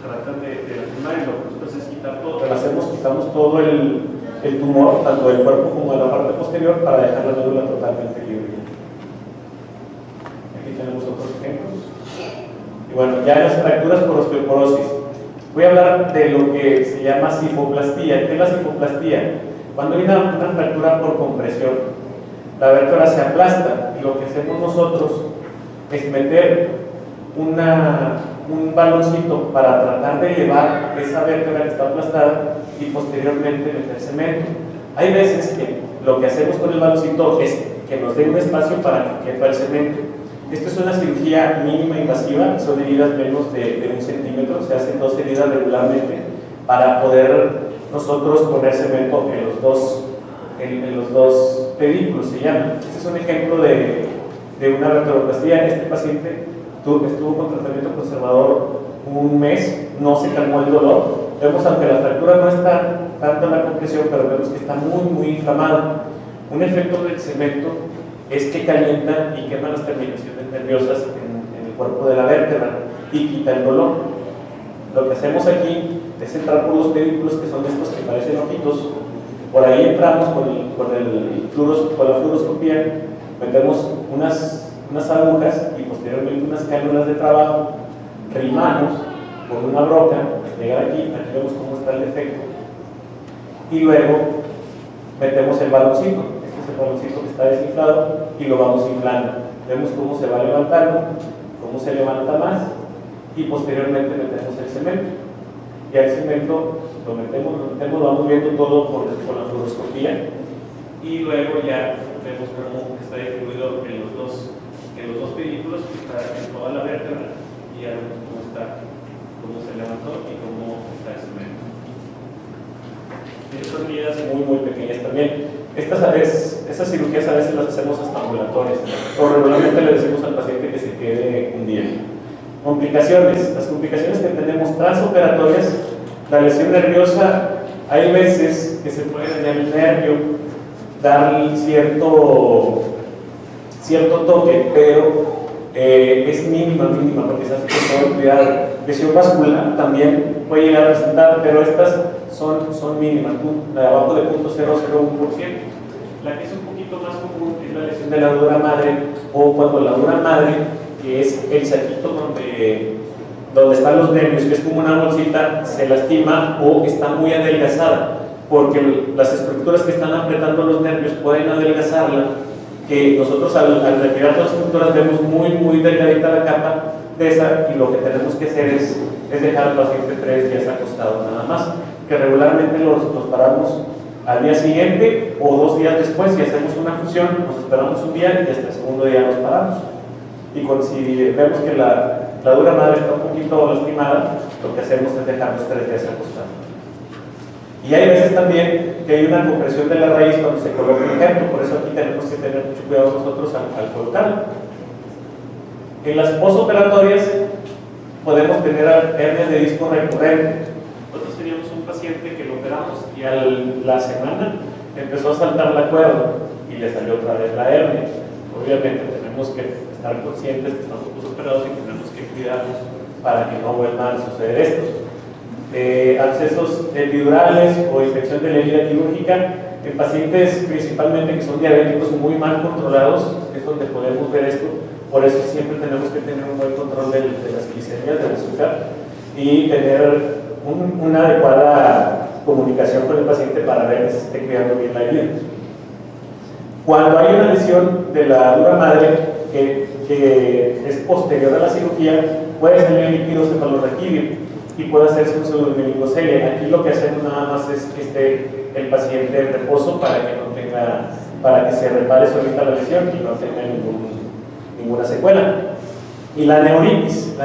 tratan de lastimar, y lo que nosotros es quitar todo, quitamos todo el tumor, tanto del cuerpo como de la parte posterior, para dejar la médula totalmente libre. Aquí tenemos otros ejemplos. Y bueno, ya en las fracturas por osteoporosis, voy a hablar de lo que se llama cifoplastía. ¿Qué es la cifoplastía? Cuando hay una fractura por compresión, la vértebra se aplasta y lo que hacemos nosotros es meter un baloncito para tratar de elevar esa vértebra que está aplastada y posteriormente meter cemento. Hay veces que lo que hacemos con el baloncito es que nos dé un espacio para que quepa el cemento. Esta es una cirugía mínima invasiva, son heridas menos de 1 centímetro, se hacen 2 heridas regularmente para poder nosotros poner cemento en los dos pedículos, se llama. Este es un ejemplo de una vertebroplastía. Este paciente estuvo con tratamiento conservador 1 mes, no se calmó el dolor. Vemos, aunque la fractura no está tanto en la compresión, pero vemos que está muy inflamado. Un efecto del cemento es que calienta y quema las terminaciones nerviosas en el cuerpo de la vértebra y quita el dolor. Lo que hacemos aquí es entrar por los pedículos, que son estos que parecen ojitos. Por ahí entramos con la fluoroscopía, metemos unas agujas y posteriormente unas cánulas de trabajo, rimamos con una broca, llegar aquí vemos cómo está el defecto y luego metemos el baloncito. Este es el baloncito que está desinflado y lo vamos inflando. Vemos cómo se va levantando, cómo se levanta más y posteriormente metemos el cemento. Y al cemento lo metemos, vamos viendo todo por la fluoroscopía y luego ya vemos cómo está distribuido en los dos pedículos, que está en toda la vértebra, y ya vemos cómo se levantó y cómo está el cemento. Y son medidas muy pequeñas también. Estas cirugías a veces las hacemos hasta ambulatorias, o regularmente le decimos al paciente que se quede un día. Complicaciones. Las complicaciones que tenemos transoperatorias, la lesión nerviosa, hay veces que se puede dañar el nervio, dar cierto toque, pero es mínima, porque se hace con todo el cuidado. Lesión vascular también puede llegar a presentar, pero estas son mínimas, de abajo de 0.001%. La que es un poquito más común es la lesión de la dura madre, o cuando la dura madre, que es el saquito donde están los nervios, que es como una bolsita, se lastima o está muy adelgazada, porque las estructuras que están apretando los nervios pueden adelgazarla, que nosotros al retirar las estructuras vemos muy delgadita la capa, esa, y lo que tenemos que hacer es dejar al paciente 3 días acostado nada más, que regularmente los paramos al día siguiente o 2 días después. Si hacemos una fusión, nos esperamos un día y hasta el segundo día nos paramos. Y si vemos que la dura madre está un poquito lastimada, lo que hacemos es dejarlos 3 días acostados. Y hay veces también que hay una compresión de la raíz cuando se coloca el injerto, por eso aquí tenemos que tener mucho cuidado nosotros al colocarlo. En las posoperatorias podemos tener hernias de disco recurrente. Nosotros teníamos un paciente que lo operamos y a la semana empezó a saltar la cuerda y le salió otra vez la hernia. Obviamente tenemos que estar conscientes que estamos posoperados y tenemos que cuidarnos para que no vuelvan a suceder esto. Abscesos epidurales o infección de la herida quirúrgica en pacientes principalmente que son diabéticos muy mal controlados es donde podemos ver esto. Por eso siempre tenemos que tener un buen control de las glicemias, del azúcar, y tener una adecuada comunicación con el paciente para ver que se esté cuidando bien la herida. Cuando hay una lesión de la dura madre que es posterior a la cirugía, puede salir líquido cefalorraquídeo y puede hacerse un pseudomeningocelia. Aquí lo que hacemos nada más es que esté el paciente en reposo para que se repare solita la lesión y no tenga ninguna secuela. Y la neuritis,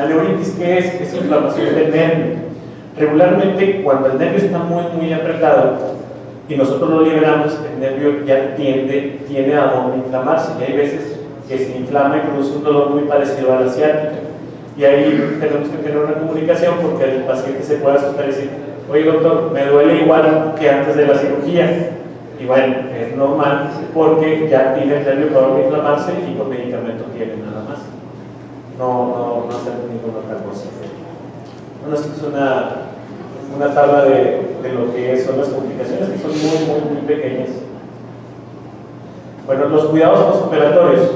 ¿qué es? Es inflamación del nervio. Regularmente cuando el nervio está muy apretado y nosotros lo liberamos, el nervio ya tiende a dónde inflamarse, y hay veces que se inflama y produce un dolor muy parecido a la ciática. Y ahí tenemos que tener una comunicación porque el paciente se puede asustar y decir: oye doctor, me duele igual que antes de la cirugía. Y bueno, es normal porque ya tiene el nervio para inflamarse y con medicamento tiene nada más. No hacer ninguna otra cosa. Bueno, esto es una tabla de lo que son las complicaciones, que son muy pequeñas. Bueno, los cuidados postoperatorios.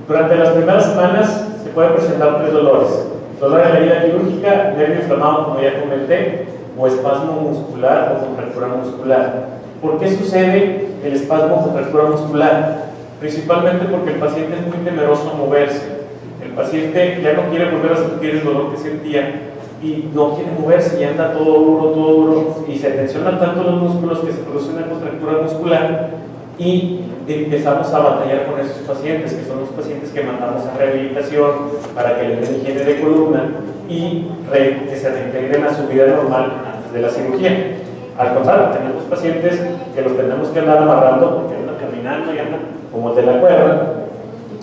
Durante las primeras semanas se pueden presentar 3 dolores: dolor en la herida quirúrgica, nervio inflamado, como ya comenté, o espasmo muscular o contractura muscular. ¿Por qué sucede el espasmo o contractura muscular? Principalmente porque el paciente es muy temeroso a moverse. El paciente ya no quiere volver a sentir el dolor que sentía y no quiere moverse y anda todo duro, y se tensionan tanto los músculos que se produce una contractura muscular y empezamos a batallar con esos pacientes, que son los pacientes que mandamos a rehabilitación para que les den higiene de columna y que se reintegren a su vida normal antes de la cirugía. Al contrario, tenemos pacientes que los tenemos que andar amarrando porque andan caminando y andan como el de la cuerda.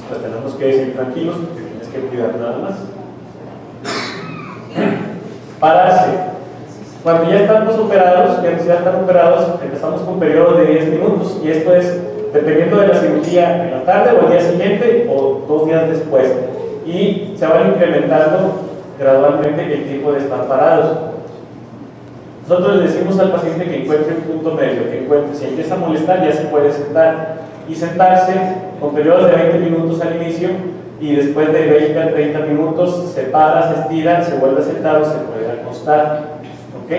Pues tenemos que decir: tranquilos, porque tienes que cuidar nada más. Pararse. Cuando ya estamos operados, empezamos con periodos de 10 minutos, y esto es dependiendo de la cirugía, en la tarde o el día siguiente o 2 días después, y se va incrementando gradualmente el tiempo de estar parados. Nosotros le decimos al paciente que encuentre un punto medio, si empieza a molestar ya se puede sentar, y sentarse con periodos de 20 minutos al inicio, y después de 20 a 30 minutos se para, se estira, se vuelve a sentar o se puede acostar. ¿Ok?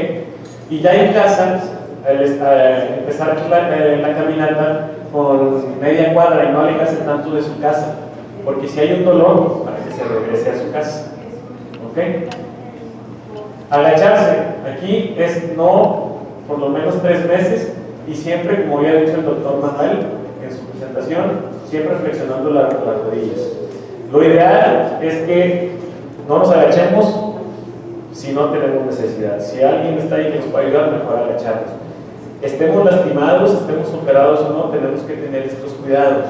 Y ya en casa, al empezar la caminata con media cuadra y no alejarse tanto de su casa, porque si hay un dolor, para que se regrese a su casa. ¿Ok? Agacharse, aquí es no por lo menos 3 meses, y siempre, como había dicho el doctor Manuel en su presentación, siempre flexionando las rodillas. Lo ideal es que no nos agachemos si no tenemos necesidad. Si alguien está ahí que nos puede ayudar, mejor agacharnos. Estemos lastimados, estemos operados o no, tenemos que tener estos cuidados.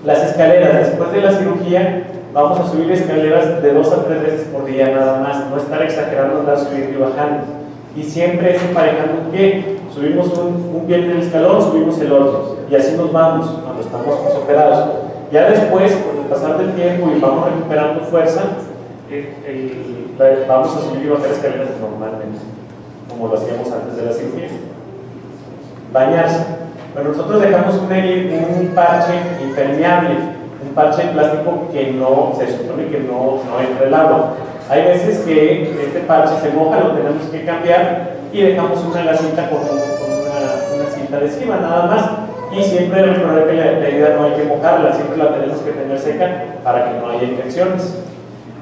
Las escaleras, después de la cirugía, vamos a subir escaleras de 2 a 3 veces por día nada más, no estar exagerando, andar subiendo y bajando. Y siempre es emparejando un pie. Subimos un pie en el escalón, subimos el otro, y así nos vamos cuando estamos operados. Ya después, con el pasar del tiempo y vamos recuperando fuerza, vamos a subir y bajar escaleras normalmente, como lo hacíamos antes de la cirugía. Bañarse. Bueno, nosotros dejamos un parche impermeable, un parche plástico que se supone que no entra el agua. Hay veces que este parche se moja, lo tenemos que cambiar y dejamos una gasita con una cinta adhesiva nada más. Y siempre recordar que la herida no hay que mojarla, siempre la tenemos que tener seca para que no haya infecciones.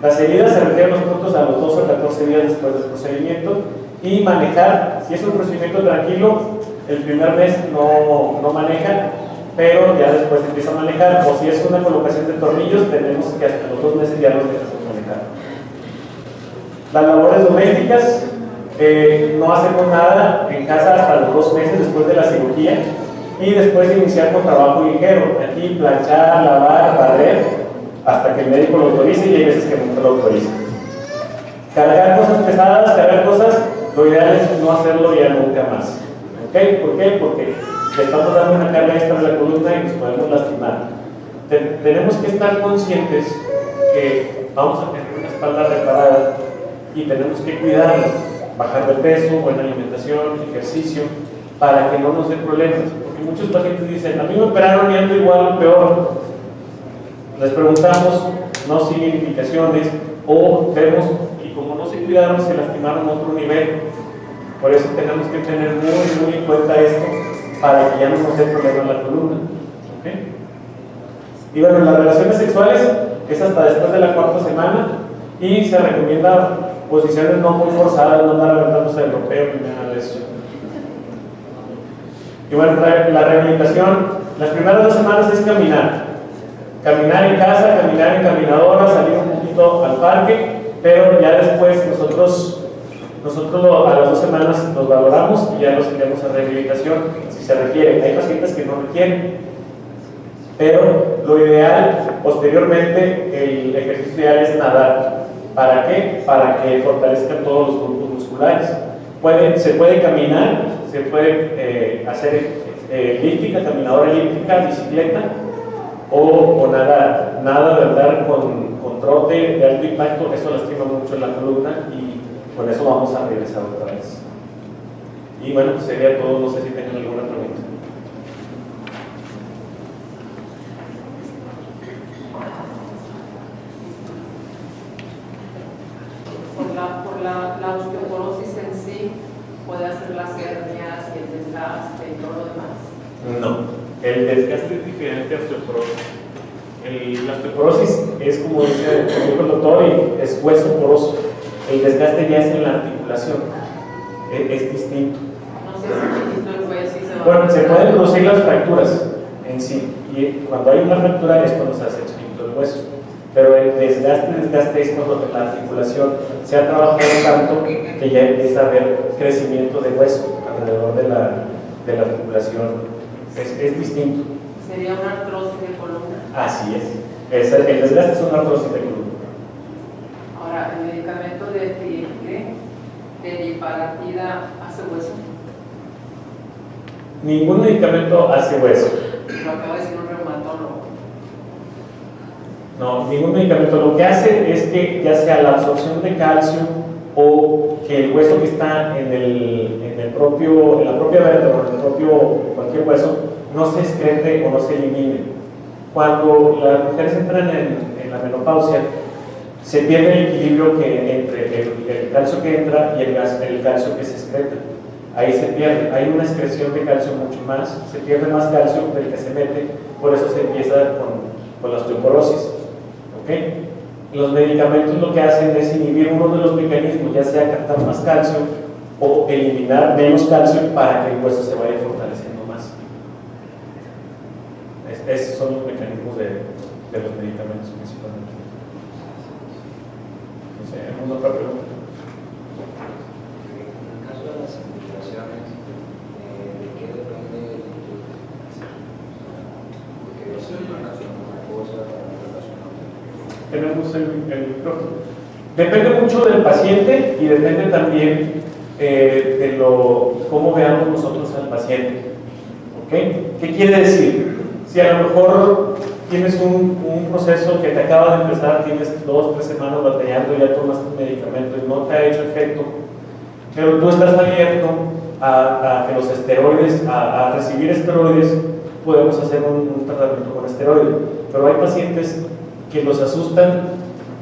Las heridas se refieren los puntos a los 12 o 14 días después del procedimiento. Y manejar, si es un procedimiento tranquilo, el primer mes no maneja, pero ya después empieza a manejar. O si es una colocación de tornillos, tenemos que hasta los 2 meses ya los dejamos manejar. Las labores domésticas, no hacemos nada en casa hasta los 2 meses después de la cirugía y después de iniciar con trabajo ligero. Aquí planchar, lavar, barrer, hasta que el médico lo autorice, y hay veces que no lo autoriza. Cargar cosas pesadas, cargar cosas, lo ideal es no hacerlo ya nunca más. ¿Ok? ¿Por qué? Porque le estamos dando una carga extra a la columna y nos podemos lastimar. Tenemos que estar conscientes que vamos a tener una espalda reparada y tenemos que cuidarla, bajar de peso, buena alimentación, ejercicio, para que no nos dé problemas. Porque muchos pacientes dicen, a mí me operaron y ando igual o peor. Les preguntamos, no siguen indicaciones, o vemos, y como no se cuidaron, se lastimaron a otro nivel. Por eso tenemos que tener muy en cuenta esto, para que ya no nos dé problema en la columna. ¿Okay? Y bueno, las relaciones sexuales es hasta después de la 4ª semana, y se recomienda posiciones no muy forzadas, no andar aventándose el ropeo ni nada de eso. Y bueno, la rehabilitación, las primeras 2 semanas es caminar. Caminar en casa, caminar en caminadora, salir un poquito al parque, pero ya después nosotros a las 2 semanas los valoramos y ya los enviamos a rehabilitación si se requiere. Hay pacientes que no requieren, pero lo ideal, posteriormente, el ejercicio ideal es nadar. ¿Para qué? Para que fortalezcan todos los grupos musculares. Se puede caminar, se puede hacer elíptica, caminadora elíptica, bicicleta, o nadar. Nada de andar con trote de alto impacto, eso lastima mucho la columna y con eso vamos a regresar otra vez. Y bueno, pues sería todo, no sé si tienen alguna pregunta. Por la osteoporosis en sí, puede hacer las hernias y el desgaste y todo lo demás. No, el desgaste es diferente a osteoporosis. La osteoporosis es, como dice el doctor, es hueso poroso. El desgaste ya es en la articulación, es distinto. No sé si chiquito el hueso y se va. Bueno, se pueden producir las fracturas en sí, y cuando hay una fractura es cuando se hace chiquito el hueso. Pero el desgaste es cuando la articulación se ha trabajado tanto que ya empieza a haber crecimiento de hueso alrededor de la articulación. Es distinto. ¿Sería una artrosis de columna? Así es. El desgaste es una artrosis de columna. Ahora, ¿el medicamento de teriparatida hace hueso? Ningún medicamento hace hueso. Lo acaba de decir un reumatólogo. No, ningún medicamento. Lo que hace es que ya sea la absorción de calcio o que el hueso que está en la propia vértebra o en el propio cualquier hueso no se excrete o no se elimine. Cuando las mujeres entran en la menopausia, se pierde el equilibrio entre el calcio que entra y el calcio que se excreta. Ahí se pierde, hay una excreción de calcio mucho más, se pierde más calcio del que se mete, por eso se empieza con la osteoporosis. ¿Okay? Los medicamentos lo que hacen es inhibir uno de los mecanismos, ya sea captar más calcio o eliminar menos calcio para que el hueso se vaya fortaleciendo más. Esos son los mecanismos de los medicamentos principalmente. No sé, ¿alguna otra pregunta? En el caso de las articulaciones, ¿de qué depende el porque no se relaciona una cosa relacionada? Tenemos el micrófono. Depende mucho del paciente y depende también de cómo veamos nosotros al paciente. ¿Okay? ¿Qué quiere decir? Si a lo mejor tienes un proceso que te acaba de empezar, tienes 2 o 3 semanas batallando, ya tomas tu medicamento y no te ha hecho efecto, pero tú estás abierto a que los esteroides, a recibir esteroides, podemos hacer un tratamiento con esteroides. Pero hay pacientes que los asustan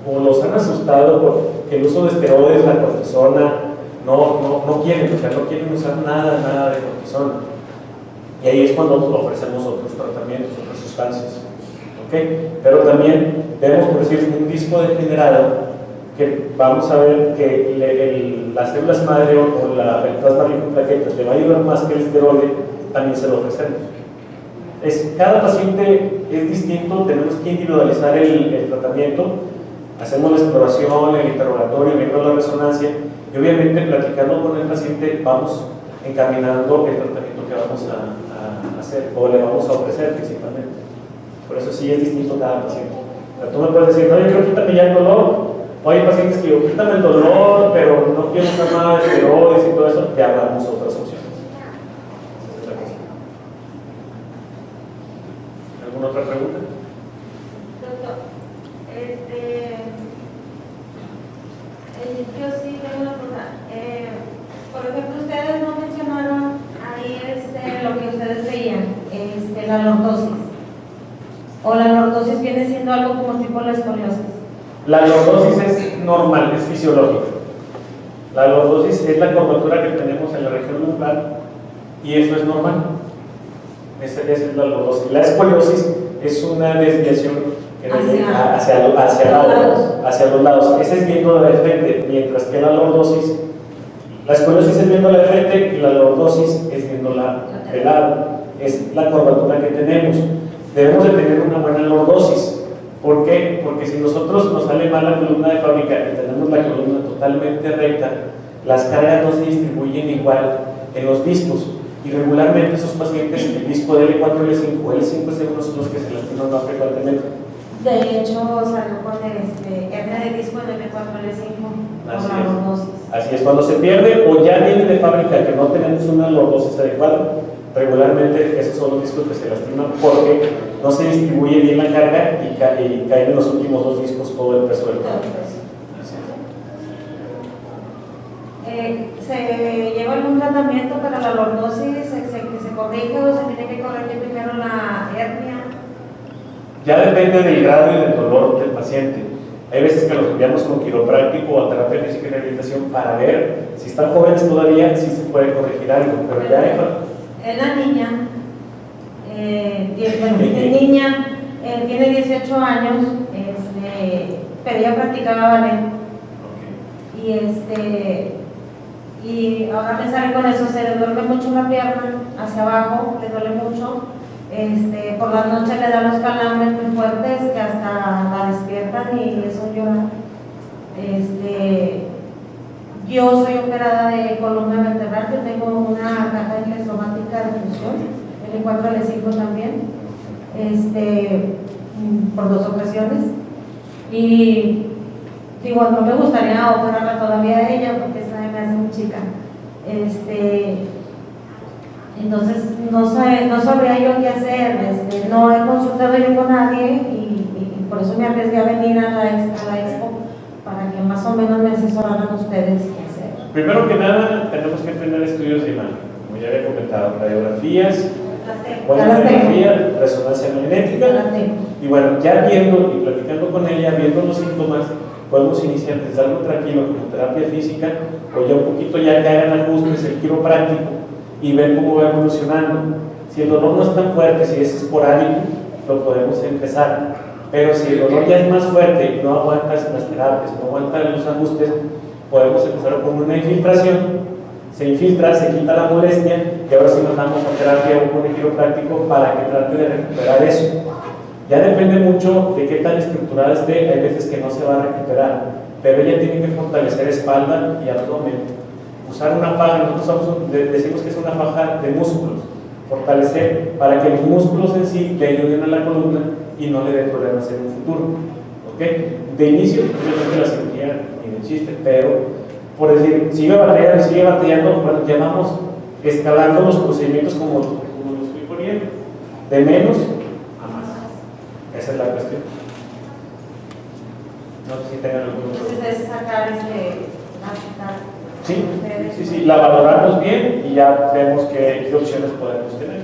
o los han asustado porque el uso de esteroides, la cortisona, no quieren usar nada de cortisona. Y ahí es cuando ofrecemos otros tratamientos, otras sustancias. ¿Okay? Pero también vemos, por decir, un disco degenerado que vamos a ver que las células madre o el plasma rico en plaquetas le va a ayudar más que el esteroide, también se lo ofrecemos. Cada paciente es distinto, tenemos que individualizar el tratamiento, hacemos la exploración, el interrogatorio, viendo la resonancia y obviamente platicando con el paciente vamos encaminando el tratamiento que vamos a hacer o le vamos a ofrecer principalmente. Por eso sí es distinto cada paciente. Pero tú me puedes decir, no, yo quiero quitarme ya el dolor, o hay pacientes que digo, quítame el dolor, pero no quiero usar nada de esteroides y todo eso, ya hablamos otras opciones. ¿Alguna otra pregunta? Doctor, yo sí tengo una pregunta. Por ejemplo, ustedes no mencionaron ahí lo que ustedes veían, la lordosis. ¿O la lordosis viene siendo algo como tipo la escoliosis? La lordosis es normal, es fisiológica. La lordosis es la curvatura que tenemos en la región lumbar y eso es normal. Esa es la lordosis. La escoliosis es una desviación hacia los lados. Esa es viendo de frente, mientras que la lordosis, la escoliosis es viéndola de frente y la lordosis es viéndola de lado. Es la curvatura que tenemos. Debemos de tener una buena lordosis. ¿Por qué? Porque si nosotros nos sale mal la columna de fábrica y tenemos la columna totalmente recta, las cargas no se distribuyen igual en los discos. Y regularmente esos pacientes, el disco de L4, L5 o L5 son los que se lastiman más frecuentemente. De hecho, salió con hernia de disco en L4, L5 por la lordosis. Así es, cuando se pierde o ya viene de fábrica que no tenemos una lordosis adecuada, regularmente esos son los discos que se lastiman porque no se distribuye bien la carga y caen en los últimos dos discos todo el peso del cuerpo. ¿Se lleva algún tratamiento para la lordosis que se corrige o se tiene que corregir primero la hernia? Ya depende del grado y del dolor del paciente. Hay veces que los enviamos con quiropráctico o a terapia física y rehabilitación para ver si están jóvenes todavía, si se puede corregir algo, pero ya es la niña, tiene 18 años, pero ella practicaba ballet. Y ahora me sale con eso, se le duele mucho la pierna hacia abajo, le duele mucho, por la noche le da los calambres muy fuertes que hasta la despiertan y eso llora. Yo soy operada de columna vertebral, yo tengo una caja intraestomática de función, L4, L5 también, por 2 ocasiones. Y digo, no me gustaría operarla todavía a ella porque esa me hace muy chica. Entonces no sabría yo qué hacer, no he consultado yo con nadie y por eso me arriesgué a venir a la expo para que más o menos me asesoraran ustedes qué hacer. Primero que nada, tenemos que tener estudios de imagen, como ya había comentado, radiografías, resonancia magnética, y bueno, ya viendo y platicando con ella, viendo los síntomas, podemos iniciar desde algo tranquilo como terapia física o ya un poquito ya caer en ajustes el quiropráctico y ver cómo va evolucionando. Si el dolor no es tan fuerte, si es esporádico, lo podemos empezar, pero si el dolor ya es más fuerte y no aguanta las terapias, no aguanta los ajustes, podemos empezar con una infiltración. Se infiltra, se quita la molestia y ahora sí nos damos a terapia o con el quiropráctico para que trate de recuperar eso. Ya depende mucho de qué tan estructurada esté, hay veces que no se va a recuperar, pero ella tiene que fortalecer espalda y abdomen. Usar una faja, nosotros decimos que es una faja de músculos, fortalecer para que los músculos en sí le ayuden a la columna y no le den problemas en un futuro. ¿Okay? De inicio, obviamente la cirugía ni de chiste, pero por decir, sigue batallando, bueno, ya vamos escalando los procedimientos como los estoy poniendo, de menos a más. Esa es la cuestión. No sé si tengan algún otro. Entonces es sacar Sí, la valoramos bien y ya vemos qué opciones podemos tener.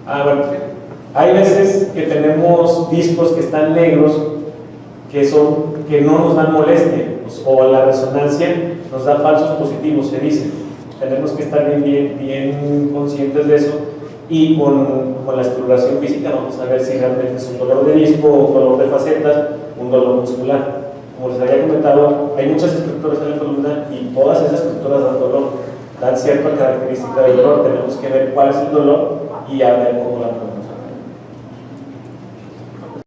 Gracias. Bueno, hay veces que tenemos discos que están negros que no nos dan molestia, o la resonancia nos da falsos positivos, se dice. Tenemos que estar bien conscientes de eso y con la exploración física vamos a ver si realmente es un dolor de disco, un dolor de facetas, un dolor muscular. Como les había comentado, hay muchas estructuras en la columna y todas esas estructuras dan dolor, dan cierta característica del dolor. Tenemos que ver cuál es el dolor y a ver cómo la